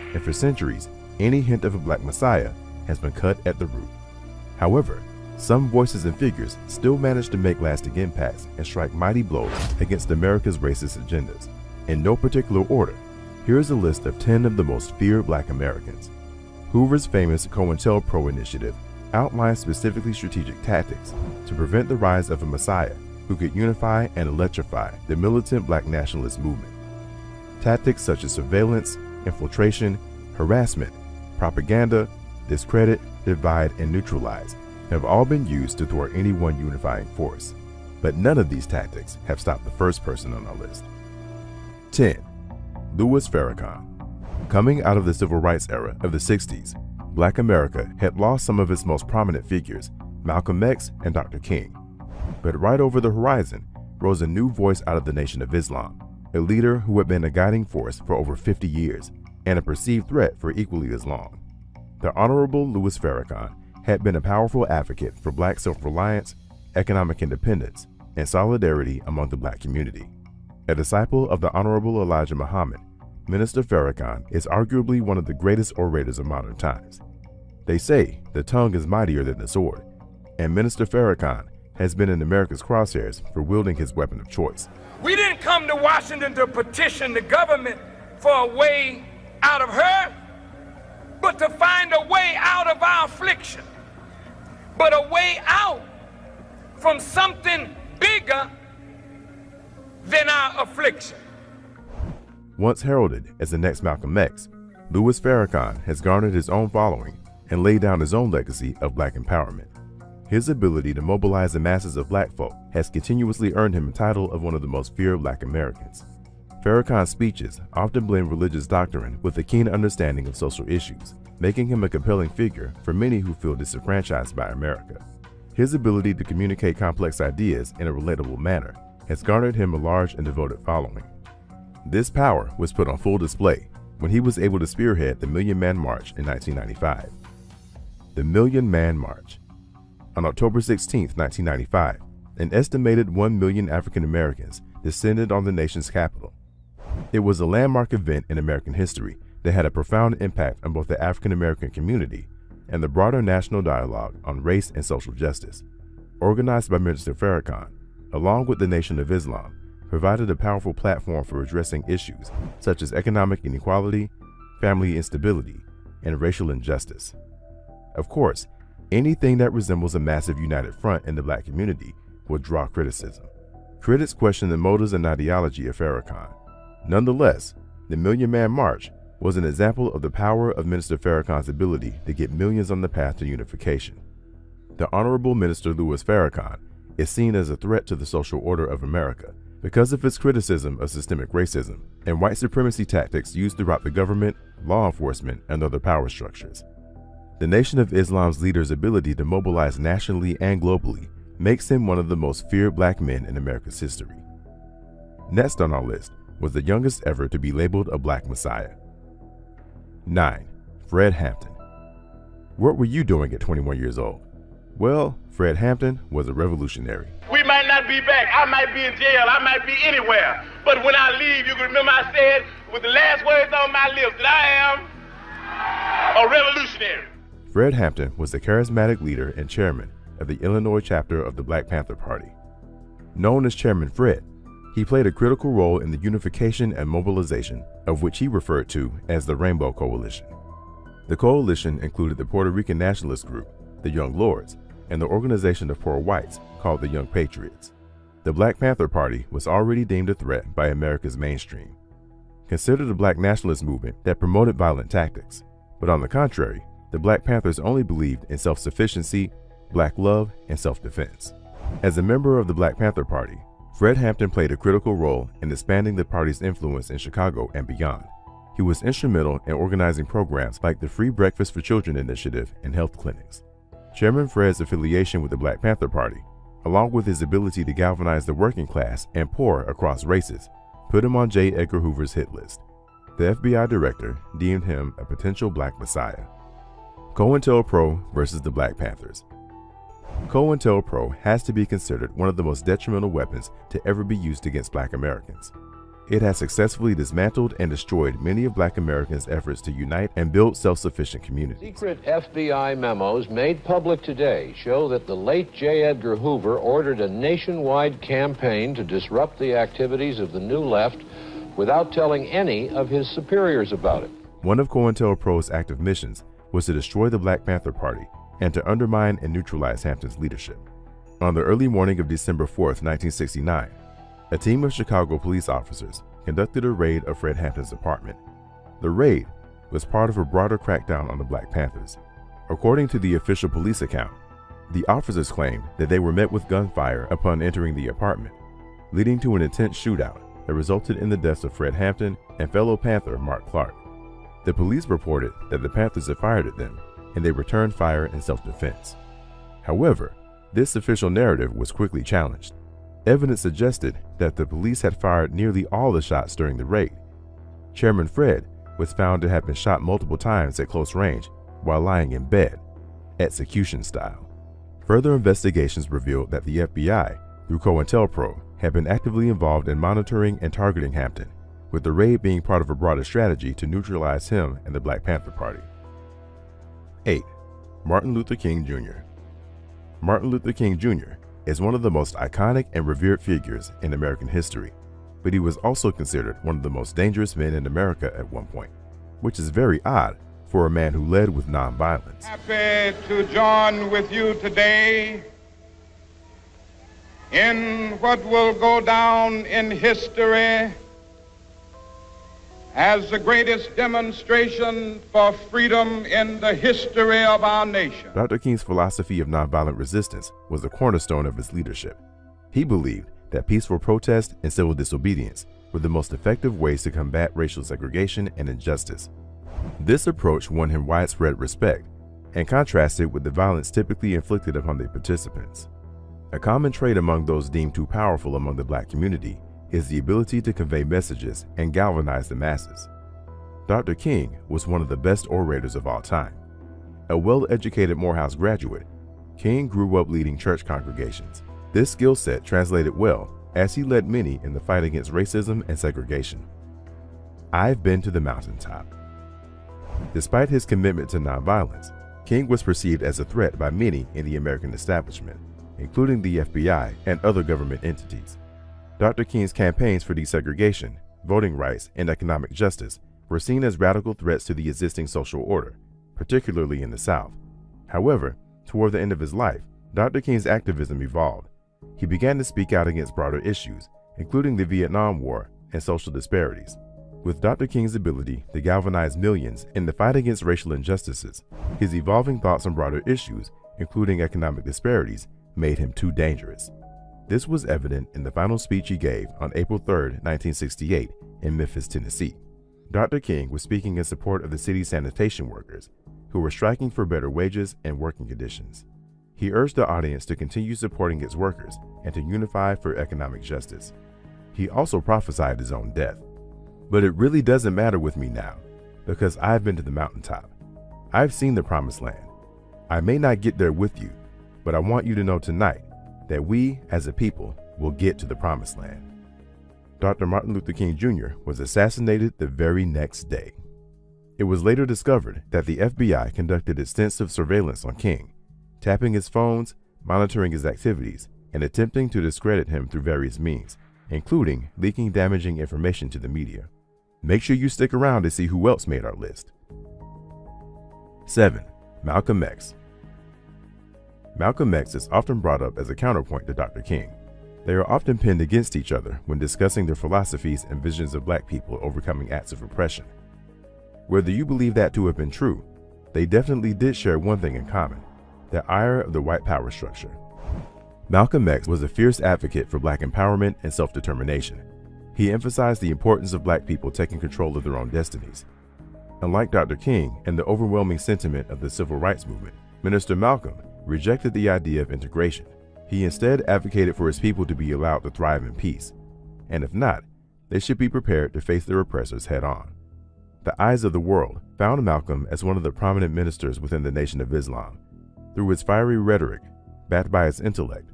mind. And for centuries, any hint of a black messiah has been cut at the root. However, some voices and figures still manage to make lasting impacts and strike mighty blows against America's racist agendas. In no particular order, here is a list of 10 of the most feared black Americans. Hoover's famous COINTELPRO initiative outlined specifically strategic tactics to prevent the rise of a messiah who could unify and electrify the militant black nationalist movement. Tactics such as surveillance, infiltration, harassment, propaganda, discredit, divide, and neutralize have all been used to thwart any one unifying force. But none of these tactics have stopped the first person on our list. 10. Louis Farrakhan. Coming out of the civil rights era of the 60s, Black America had lost some of its most prominent figures, Malcolm X and Dr. King. But right over the horizon rose a new voice out of the Nation of Islam, a leader who had been a guiding force for over 50 years and a perceived threat for equally as long. The Honorable Louis Farrakhan had been a powerful advocate for black self-reliance, economic independence, and solidarity among the black community. A disciple of the Honorable Elijah Muhammad, Minister Farrakhan is arguably one of the greatest orators of modern times. They say the tongue is mightier than the sword, and Minister Farrakhan has been in America's crosshairs for wielding his weapon of choice. We didn't come to Washington to petition the government for a way out of her, but to find a way out of our affliction. But a way out from something bigger than our affliction. Once heralded as the next Malcolm X, Louis Farrakhan has garnered his own following and laid down his own legacy of black empowerment. His ability to mobilize the masses of black folk has continuously earned him the title of one of the most feared black Americans. Farrakhan's speeches often blend religious doctrine with a keen understanding of social issues, making him a compelling figure for many who feel disenfranchised by America. His ability to communicate complex ideas in a relatable manner has garnered him a large and devoted following. This power was put on full display when he was able to spearhead the Million Man March in 1995. The Million Man March. On October 16, 1995, an estimated 1 million African Americans descended on the nation's capital. It was a landmark event in American history that had a profound impact on both the African American community and the broader national dialogue on race and social justice. Organized by Minister Farrakhan, along with the Nation of Islam, provided a powerful platform for addressing issues such as economic inequality, family instability, and racial injustice. Of course, anything that resembles a massive united front in the black community would draw criticism. Critics question the motives and ideology of Farrakhan. Nonetheless, the Million Man March was an example of the power of Minister Farrakhan's ability to get millions on the path to unification. The Honorable Minister Louis Farrakhan is seen as a threat to the social order of America because of its criticism of systemic racism and white supremacy tactics used throughout the government, law enforcement, and other power structures. The Nation of Islam's leader's ability to mobilize nationally and globally makes him one of the most feared black men in America's history. Next on our list was the youngest ever to be labeled a black messiah. 9. Fred Hampton. What were you doing at 21 years old? Well, Fred Hampton was a revolutionary. We might not be back. I might be in jail. I might be anywhere. But when I leave, you can remember I said with the last words on my lips that I am a revolutionary. Fred Hampton was the charismatic leader and chairman of the Illinois chapter of the Black Panther Party. Known as Chairman Fred, he played a critical role in the unification and mobilization of which he referred to as the Rainbow Coalition. The coalition included the Puerto Rican nationalist group, the Young Lords, and the organization of poor whites called the Young Patriots. The Black Panther Party was already deemed a threat by America's mainstream, considered a black nationalist movement that promoted violent tactics. But on the contrary, the Black Panthers only believed in self-sufficiency, black love, and self-defense. As a member of the Black Panther Party, Fred Hampton played a critical role in expanding the party's influence in Chicago and beyond. He was instrumental in organizing programs like the Free Breakfast for Children initiative and health clinics. Chairman Fred's affiliation with the Black Panther Party, along with his ability to galvanize the working class and poor across races, put him on J. Edgar Hoover's hit list. The FBI director deemed him a potential black messiah. COINTELPRO versus the Black Panthers. COINTELPRO has to be considered one of the most detrimental weapons to ever be used against black Americans. It has successfully dismantled and destroyed many of black Americans' efforts to unite and build self-sufficient communities. Secret FBI memos made public today show that the late J. Edgar Hoover ordered a nationwide campaign to disrupt the activities of the New Left without telling any of his superiors about it. One of COINTELPRO's active missions was to destroy the Black Panther Party and to undermine and neutralize Hampton's leadership. On the early morning of December 4th, 1969, a team of Chicago police officers conducted a raid of Fred Hampton's apartment. The raid was part of a broader crackdown on the Black Panthers. According to the official police account, the officers claimed that they were met with gunfire upon entering the apartment, leading to an intense shootout that resulted in the deaths of Fred Hampton and fellow Panther Mark Clark. The police reported that the Panthers had fired at them, and they returned fire in self-defense. However, this official narrative was quickly challenged. Evidence suggested that the police had fired nearly all the shots during the raid. Chairman Fred was found to have been shot multiple times at close range while lying in bed, execution style. Further investigations revealed that the FBI, through COINTELPRO, had been actively involved in monitoring and targeting Hampton, with the raid being part of a broader strategy to neutralize him and the Black Panther Party. 8. Martin Luther King Jr. Martin Luther King Jr. is one of the most iconic and revered figures in American history, but he was also considered one of the most dangerous men in America at one point, which is very odd for a man who led with nonviolence. Happy to join with you today in what will go down in history as the greatest demonstration for freedom in the history of our nation. Dr. King's philosophy of nonviolent resistance was the cornerstone of his leadership. He believed that peaceful protest and civil disobedience were the most effective ways to combat racial segregation and injustice. This approach won him widespread respect and contrasted with the violence typically inflicted upon the participants. A common trait among those deemed too powerful among the black community is the ability to convey messages and galvanize the masses. Dr. King was one of the best orators of all time. A well-educated Morehouse graduate, King grew up leading church congregations. This skill set translated well as he led many in the fight against racism and segregation. I've been to the mountaintop. Despite his commitment to nonviolence, King was perceived as a threat by many in the American establishment, including the FBI and other government entities. Dr. King's campaigns for desegregation, voting rights, and economic justice were seen as radical threats to the existing social order, particularly in the South. However, toward the end of his life, Dr. King's activism evolved. He began to speak out against broader issues, including the Vietnam War and social disparities. With Dr. King's ability to galvanize millions in the fight against racial injustices, his evolving thoughts on broader issues, including economic disparities, made him too dangerous. This was evident in the final speech he gave on April 3, 1968, in Memphis, Tennessee. Dr. King was speaking in support of the city's sanitation workers, who were striking for better wages and working conditions. He urged the audience to continue supporting its workers and to unify for economic justice. He also prophesied his own death. But it really doesn't matter with me now, because I've been to the mountaintop. I've seen the promised land. I may not get there with you, but I want you to know tonight that we, as a people, will get to the promised land. Dr. Martin Luther King Jr. was assassinated the very next day. It was later discovered that the FBI conducted extensive surveillance on King, tapping his phones, monitoring his activities, and attempting to discredit him through various means, including leaking damaging information to the media. Make sure you stick around to see who else made our list. 7. Malcolm X. Malcolm X is often brought up as a counterpoint to Dr. King. They are often pinned against each other when discussing their philosophies and visions of black people overcoming acts of oppression. Whether you believe that to have been true, they definitely did share one thing in common. the ire of the white power structure. Malcolm X was a fierce advocate for black empowerment and self-determination. He emphasized the importance of black people taking control of their own destinies. Unlike Dr. King and the overwhelming sentiment of the civil rights movement, Minister Malcolm rejected the idea of integration. He instead advocated for his people to be allowed to thrive in peace, and if not, they should be prepared to face their oppressors head-on. The eyes of the world found Malcolm as one of the prominent ministers within the Nation of Islam. Through his fiery rhetoric, backed by his intellect,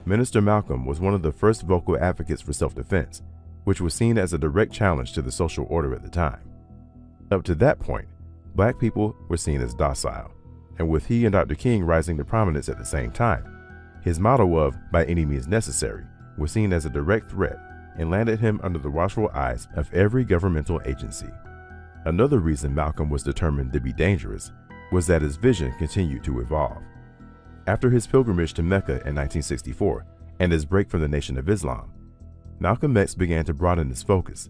Minister Malcolm was one of the first vocal advocates for self-defense, which was seen as a direct challenge to the social order at the time. Up to that point, black people were seen as docile, and with he and Dr. King rising to prominence at the same time, his motto of "by any means necessary" was seen as a direct threat and landed him under the watchful eyes of every governmental agency. Another reason Malcolm was determined to be dangerous was that his vision continued to evolve. After his pilgrimage to Mecca in 1964 and his break from the Nation of Islam, Malcolm X began to broaden his focus,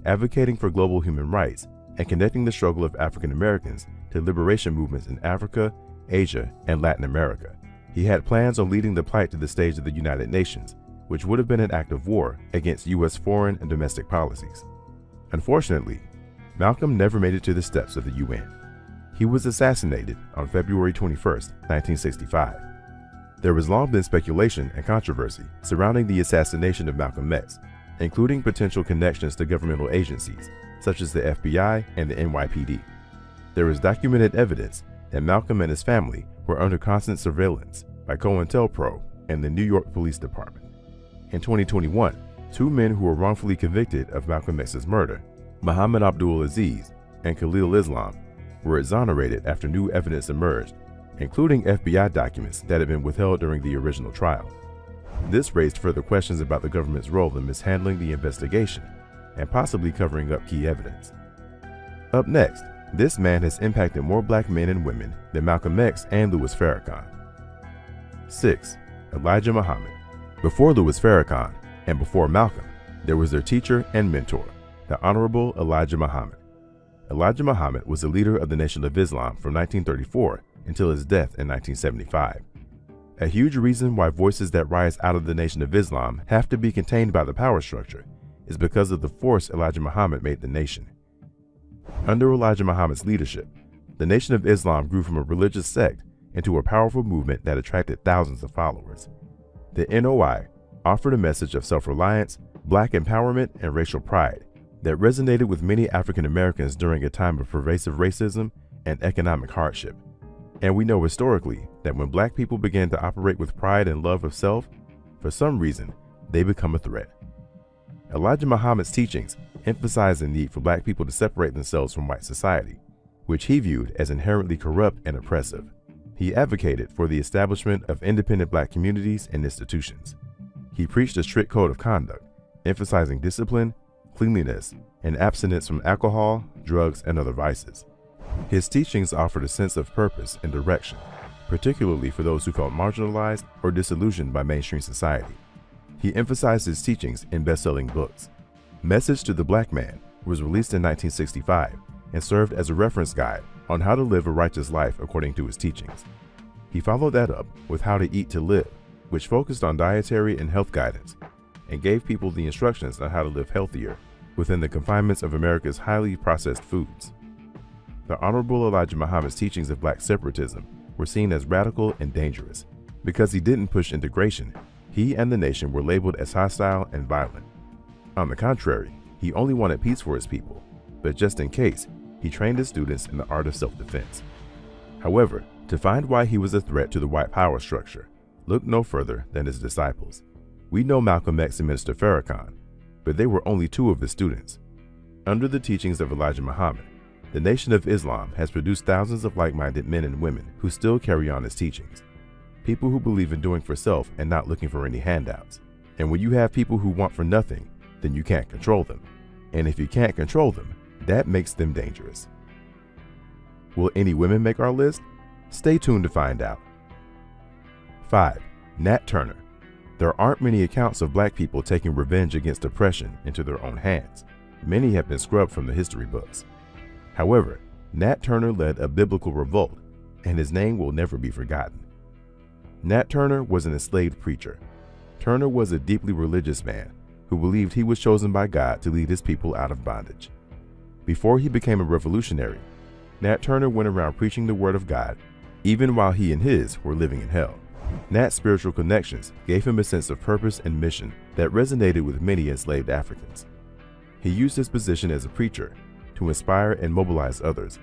advocating for global human rights and connecting the struggle of African Americans to liberation movements in Africa, Asia, and Latin America. He had plans on leading the plight to the stage of the United Nations, which would have been an act of war against U.S. foreign and domestic policies. Unfortunately, Malcolm never made it to the steps of the UN. He was assassinated on February 21, 1965. There has long been speculation and controversy surrounding the assassination of Malcolm X, including potential connections to governmental agencies such as the F.B.I. and the NYPD. There is documented evidence that Malcolm and his family were under constant surveillance by COINTELPRO and the New York Police Department. In 2021, two men who were wrongfully convicted of Malcolm X's murder, Muhammad Abdul Aziz and Khalil Islam, were exonerated after new evidence emerged, including FBI documents that had been withheld during the original trial. This raised further questions about the government's role in mishandling the investigation and possibly covering up key evidence. Up next, this man has impacted more black men and women than Malcolm X and Louis Farrakhan. 6. Elijah Muhammad. Before Louis Farrakhan and before Malcolm, there was their teacher and mentor, the Honorable Elijah Muhammad. Elijah Muhammad was the leader of the Nation of Islam from 1934 until his death in 1975. A huge reason why voices that rise out of the Nation of Islam have to be contained by the power structure is because of the force Elijah Muhammad made the nation. Under Elijah Muhammad's leadership, the Nation of Islam grew from a religious sect into a powerful movement that attracted thousands of followers. The NOI offered a message of self-reliance, black empowerment, and racial pride that resonated with many African Americans during a time of pervasive racism and economic hardship. And we know historically that when black people begin to operate with pride and love of self, for some reason, they become a threat. Elijah Muhammad's teachings emphasized the need for black people to separate themselves from white society, which he viewed as inherently corrupt and oppressive. He advocated for the establishment of independent black communities and institutions. He preached a strict code of conduct, emphasizing discipline, cleanliness, and abstinence from alcohol, drugs, and other vices. His teachings offered a sense of purpose and direction, particularly for those who felt marginalized or disillusioned by mainstream society. He emphasized his teachings in best-selling books. Message to the Black Man was released in 1965 and served as a reference guide on how to live a righteous life according to his teachings. He followed that up with How to Eat to Live, which focused on dietary and health guidance and gave people the instructions on how to live healthier within the confinements of America's highly processed foods. The Honorable Elijah Muhammad's teachings of black separatism were seen as radical and dangerous. Because he didn't push integration, he and the nation were labeled as hostile and violent. On the contrary, he only wanted peace for his people, but just in case, he trained his students in the art of self-defense. However, to find why he was a threat to the white power structure, look no further than his disciples. We know Malcolm X and Minister Farrakhan, but they were only two of his students. Under the teachings of Elijah Muhammad, the Nation of Islam has produced thousands of like-minded men and women who still carry on his teachings. People who believe in doing for self and not looking for any handouts. And when you have people who want for nothing, then you can't control them. And if you can't control them, that makes them dangerous. Will any women make our list? Stay tuned to find out. 5. Nat Turner. There aren't many accounts of black people taking revenge against oppression into their own hands. Many have been scrubbed from the history books. However, Nat Turner led a biblical revolt, and his name will never be forgotten. Nat Turner was an enslaved preacher. Turner was a deeply religious man who believed he was chosen by God to lead his people out of bondage. Before he became a revolutionary, Nat Turner went around preaching the word of God even while he and his were living in hell. Nat's spiritual connections gave him a sense of purpose and mission that resonated with many enslaved Africans. He used his position as a preacher to inspire and mobilize others,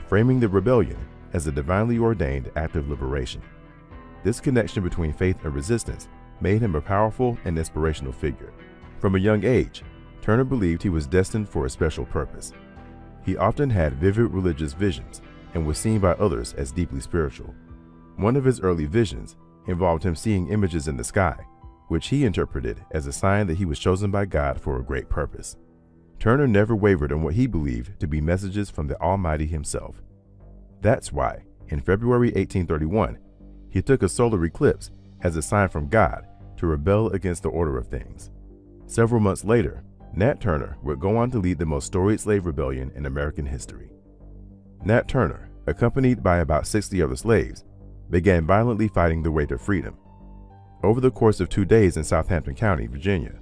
framing the rebellion as a divinely ordained act of liberation. This connection between faith and resistance made him a powerful and inspirational figure. From a young age, Turner believed he was destined for a special purpose. He often had vivid religious visions and was seen by others as deeply spiritual. One of his early visions involved him seeing images in the sky, which he interpreted as a sign that he was chosen by God for a great purpose. Turner never wavered on what he believed to be messages from the Almighty himself. That's why, in February 1831, he took a solar eclipse as a sign from God to rebel against the order of things. Several months later, Nat Turner would go on to lead the most storied slave rebellion in American history. Nat Turner, accompanied by about 60 other slaves, began violently fighting their way to freedom. Over the course of 2 days in Southampton County, Virginia,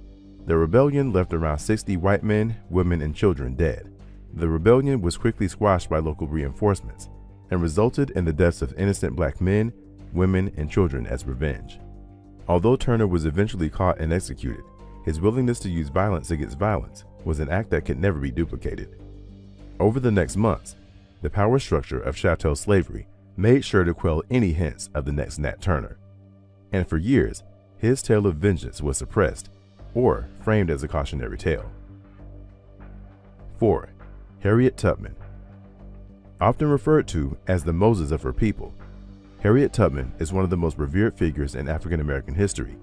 the rebellion left around 60 white men, women, and children dead. The rebellion was quickly squashed by local reinforcements and resulted in the deaths of innocent black men, women, and children as revenge. Although Turner was eventually caught and executed, his willingness to use violence against violence was an act that could never be duplicated. Over the next months, the power structure of chattel slavery made sure to quell any hints of the next Nat Turner. And for years, his tale of vengeance was suppressed or framed as a cautionary tale. 4. Harriet Tubman. Often referred to as the Moses of her people, Harriet Tubman is one of the most revered figures in African American history,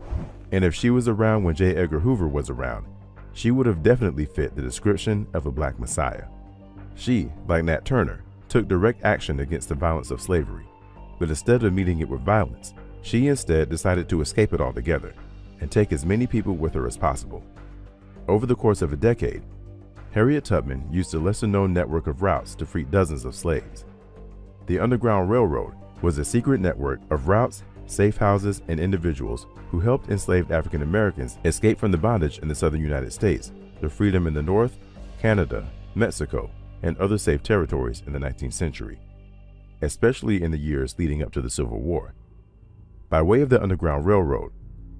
and if she was around when J. Edgar Hoover was around, she would have definitely fit the description of a black messiah. She, like Nat Turner, took direct action against the violence of slavery, but instead of meeting it with violence, she instead decided to escape it altogether and take as many people with her as possible. Over the course of a decade, Harriet Tubman used a lesser-known network of routes to free dozens of slaves. The Underground Railroad was a secret network of routes, safe houses, and individuals who helped enslaved African Americans escape from the bondage in the southern United States to freedom in the North, Canada, Mexico, and other safe territories in the 19th century, especially in the years leading up to the Civil War. By way of the Underground Railroad,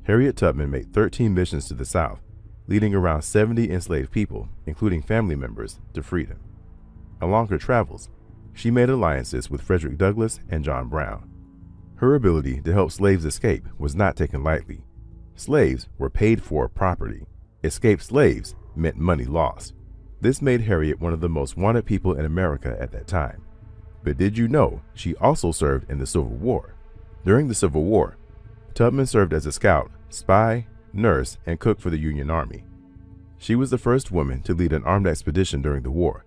Harriet Tubman made 13 missions to the South, leading around 70 enslaved people, including family members, to freedom. Along her travels, she made alliances with Frederick Douglass and John Brown. Her ability to help slaves escape was not taken lightly. Slaves were paid for property. Escaped slaves meant money lost. This made Harriet one of the most wanted people in America at that time. But did you know she also served in the Civil War? During the Civil War, Tubman served as a scout, spy, nurse, and cook for the Union Army. She was the first woman to lead an armed expedition during the war,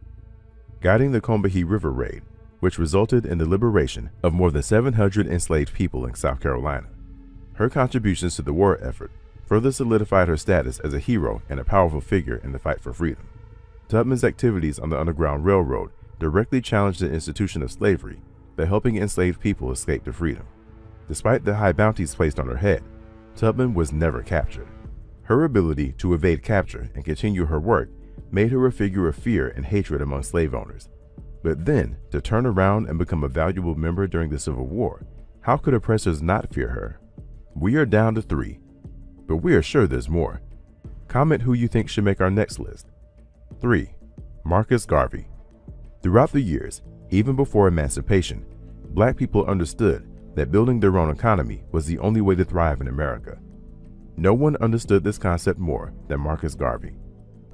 guiding the Combahee River Raid, which resulted in the liberation of more than 700 enslaved people in South Carolina. Her contributions to the war effort further solidified her status as a hero and a powerful figure in the fight for freedom. Tubman's activities on the Underground Railroad directly challenged the institution of slavery by helping enslaved people escape to freedom. Despite the high bounties placed on her head, Tubman was never captured. Her ability to evade capture and continue her work made her a figure of fear and hatred among slave owners. But then, to turn around and become a valuable member during the Civil War, how could oppressors not fear her? We are down to 3, but we are sure there's more. Comment who you think should make our next list. 3. Marcus Garvey. Throughout the years, even before emancipation, black people understood that building their own economy was the only way to thrive in America. No one understood this concept more than Marcus Garvey.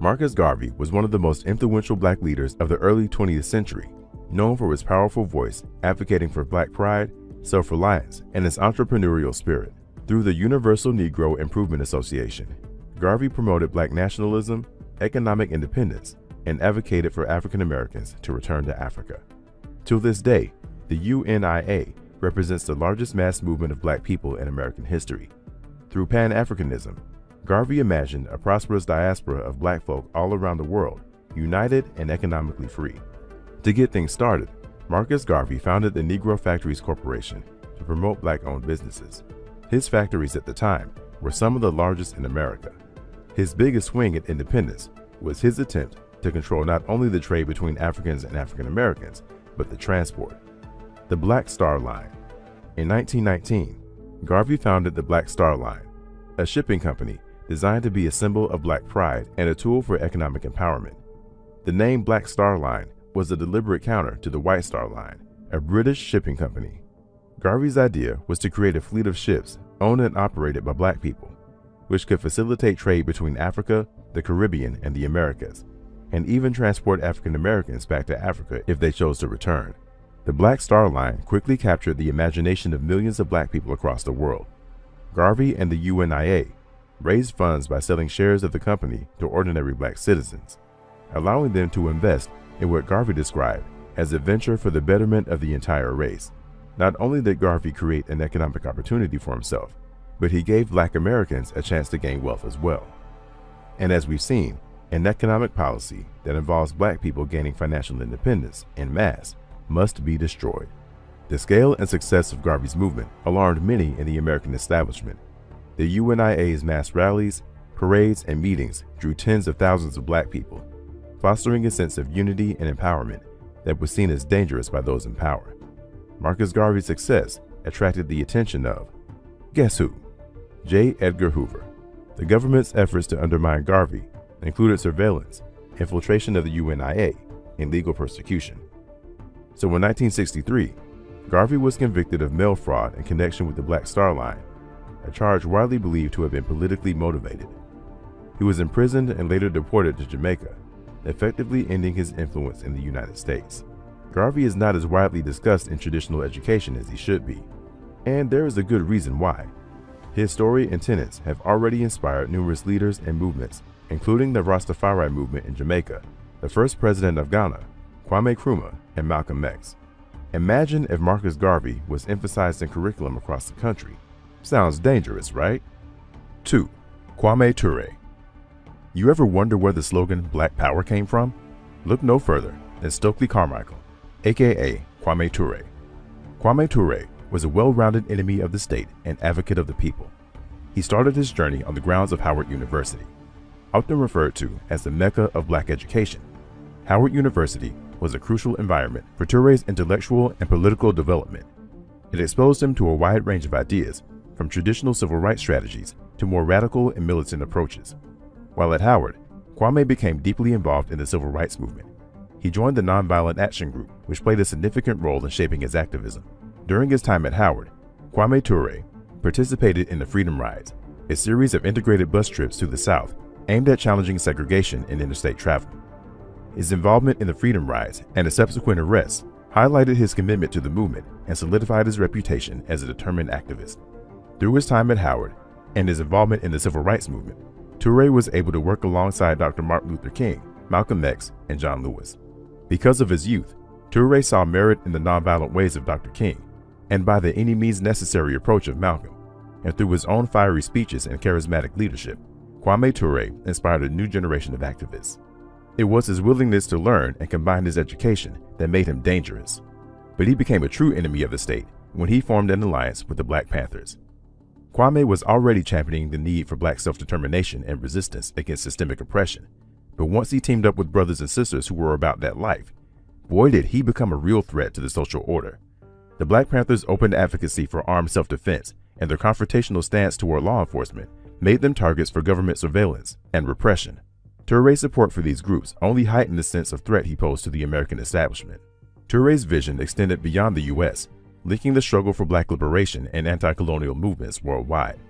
Marcus Garvey was one of the most influential black leaders of the early 20th century, known for his powerful voice advocating for black pride, self-reliance, and his entrepreneurial spirit. Through the Universal Negro Improvement Association, Garvey promoted black nationalism, economic independence, and advocated for African Americans to return to Africa. To this day, the UNIA represents the largest mass movement of black people in American history. Through Pan-Africanism, Garvey imagined a prosperous diaspora of black folk all around the world, united and economically free. To get things started, Marcus Garvey founded the Negro Factories Corporation to promote black-owned businesses. His factories at the time were some of the largest in America. His biggest swing at independence was his attempt to control not only the trade between Africans and African Americans, but the transport. The Black Star Line. In 1919, Garvey founded the Black Star Line, a shipping company designed to be a symbol of black pride and a tool for economic empowerment. The name Black Star Line was a deliberate counter to the White Star Line, a British shipping company. Garvey's idea was to create a fleet of ships owned and operated by black people, which could facilitate trade between Africa, the Caribbean, and the Americas, and even transport African Americans back to Africa if they chose to return. The Black Star Line quickly captured the imagination of millions of black people across the world. Garvey and the UNIA raised funds by selling shares of the company to ordinary black citizens, allowing them to invest in what Garvey described as a venture for the betterment of the entire race. Not only did Garvey create an economic opportunity for himself, but he gave black Americans a chance to gain wealth as well. And as we've seen, an economic policy that involves black people gaining financial independence en masse must be destroyed. The scale and success of Garvey's movement alarmed many in the American establishment. The UNIA's mass rallies, parades, and meetings drew tens of thousands of black people, fostering a sense of unity and empowerment that was seen as dangerous by those in power. Marcus Garvey's success attracted the attention of, guess who? J. Edgar Hoover. The government's efforts to undermine Garvey included surveillance, infiltration of the UNIA, and legal persecution. So in 1963, Garvey was convicted of mail fraud in connection with the Black Star Line, a charge widely believed to have been politically motivated. He was imprisoned and later deported to Jamaica, effectively ending his influence in the United States. Garvey is not as widely discussed in traditional education as he should be, and there is a good reason why. His story and tenets have already inspired numerous leaders and movements, including the Rastafari movement in Jamaica, the first president of Ghana, Kwame Nkrumah, and Malcolm X. Imagine if Marcus Garvey was emphasized in curriculum across the country. Sounds dangerous, right? 2. Kwame Ture. You ever wonder where the slogan Black Power came from? Look no further than Stokely Carmichael, aka Kwame Ture. Kwame Ture was a well-rounded enemy of the state and advocate of the people. He started his journey on the grounds of Howard University, often referred to as the Mecca of black education. Howard University was a crucial environment for Ture's intellectual and political development. It exposed him to a wide range of ideas, from traditional civil rights strategies to more radical and militant approaches. While at Howard, Kwame became deeply involved in the civil rights movement. He joined the Nonviolent Action Group, which played a significant role in shaping his activism. During his time at Howard, Kwame Ture participated in the Freedom Rides, a series of integrated bus trips to the South aimed at challenging segregation in interstate travel. His involvement in the Freedom Rides and his subsequent arrests highlighted his commitment to the movement and solidified his reputation as a determined activist. Through his time at Howard and his involvement in the civil rights movement, Ture was able to work alongside Dr. Martin Luther King, Malcolm X, and John Lewis. Because of his youth, Ture saw merit in the nonviolent ways of Dr. King and by the any means necessary approach of Malcolm, and through his own fiery speeches and charismatic leadership, Kwame Ture inspired a new generation of activists. It was his willingness to learn and combine his education that made him dangerous. But he became a true enemy of the state when he formed an alliance with the Black Panthers. Kwame was already championing the need for black self-determination and resistance against systemic oppression, but once he teamed up with brothers and sisters who were about that life, boy did he become a real threat to the social order. The Black Panthers' open advocacy for armed self-defense and their confrontational stance toward law enforcement made them targets for government surveillance and repression. Ture's support for these groups only heightened the sense of threat he posed to the American establishment. Ture's vision extended beyond the U.S., linking the struggle for black liberation and anti-colonial movements worldwide.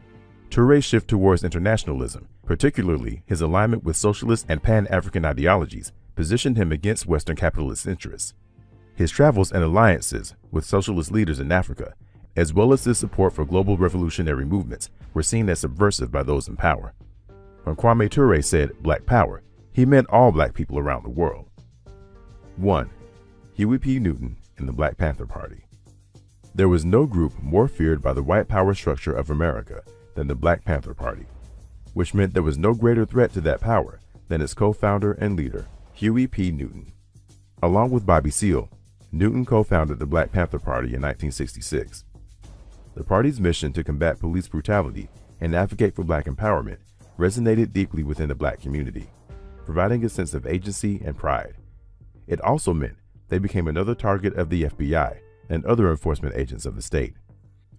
Ture's shift towards internationalism, particularly his alignment with socialist and pan-African ideologies, positioned him against Western capitalist interests. His travels and alliances with socialist leaders in Africa, as well as his support for global revolutionary movements, were seen as subversive by those in power. When Kwame Ture said Black Power, he meant all black people around the world. 1. Huey P. Newton and the Black Panther Party. There was no group more feared by the white power structure of America than the Black Panther Party, which meant there was no greater threat to that power than its co-founder and leader, Huey P. Newton. Along with Bobby Seale, Newton co-founded the Black Panther Party in 1966. The The party's mission to combat police brutality and advocate for black empowerment resonated deeply within the black community, providing a sense of agency and pride. It also meant they became another target of the FBI and other enforcement agents of the state.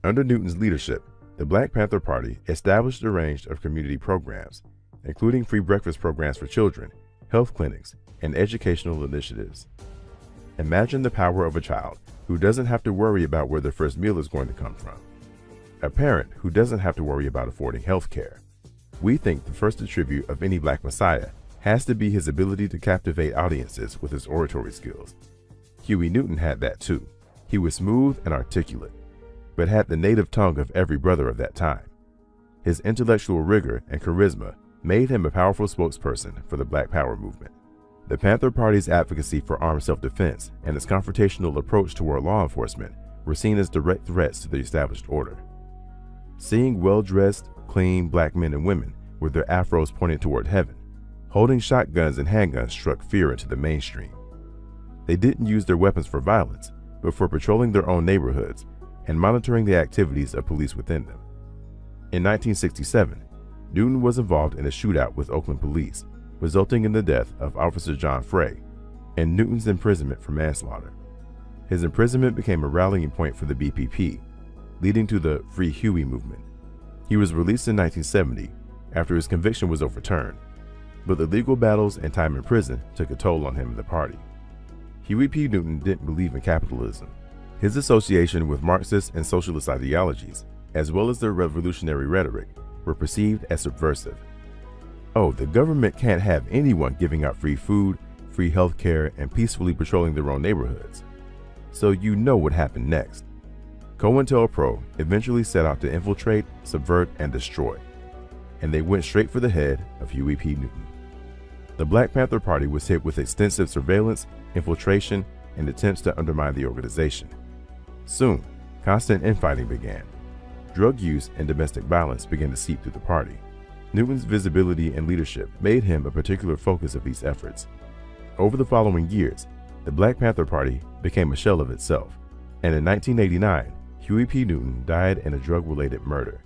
Under Newton's leadership, the Black Panther Party established a range of community programs, including free breakfast programs for children, health clinics, and educational initiatives. Imagine the power of a child who doesn't have to worry about where their first meal is going to come from. A parent who doesn't have to worry about affording health care. We think the first attribute of any black messiah has to be his ability to captivate audiences with his oratory skills. Huey Newton had that too. He was smooth and articulate, but had the native tongue of every brother of that time. His intellectual rigor and charisma made him a powerful spokesperson for the Black Power movement. The Panther Party's advocacy for armed self-defense and its confrontational approach toward law enforcement were seen as direct threats to the established order. Seeing well-dressed, clean black men and women with their afros pointing toward heaven, holding shotguns and handguns struck fear into the mainstream. They didn't use their weapons for violence, but for patrolling their own neighborhoods and monitoring the activities of police within them. In 1967, Newton was involved in a shootout with Oakland police, resulting in the death of Officer John Frey and Newton's imprisonment for manslaughter. His imprisonment became a rallying point for the BPP, leading to the Free Huey movement. He was released in 1970 after his conviction was overturned, but the legal battles and time in prison took a toll on him and the party. Huey P. Newton didn't believe in capitalism. His association with Marxist and socialist ideologies, as well as their revolutionary rhetoric, were perceived as subversive. Oh, the government can't have anyone giving out free food, free health care, and peacefully patrolling their own neighborhoods. So you know what happened next. COINTELPRO eventually set out to infiltrate, subvert, and destroy, and they went straight for the head of Huey P. Newton. The Black Panther Party was hit with extensive surveillance, infiltration, and attempts to undermine the organization. Soon, constant infighting began. Drug use and domestic violence began to seep through the party. Newton's visibility and leadership made him a particular focus of these efforts. Over the following years, the Black Panther Party became a shell of itself, and in 1989, Huey P. Newton died in a drug-related murder.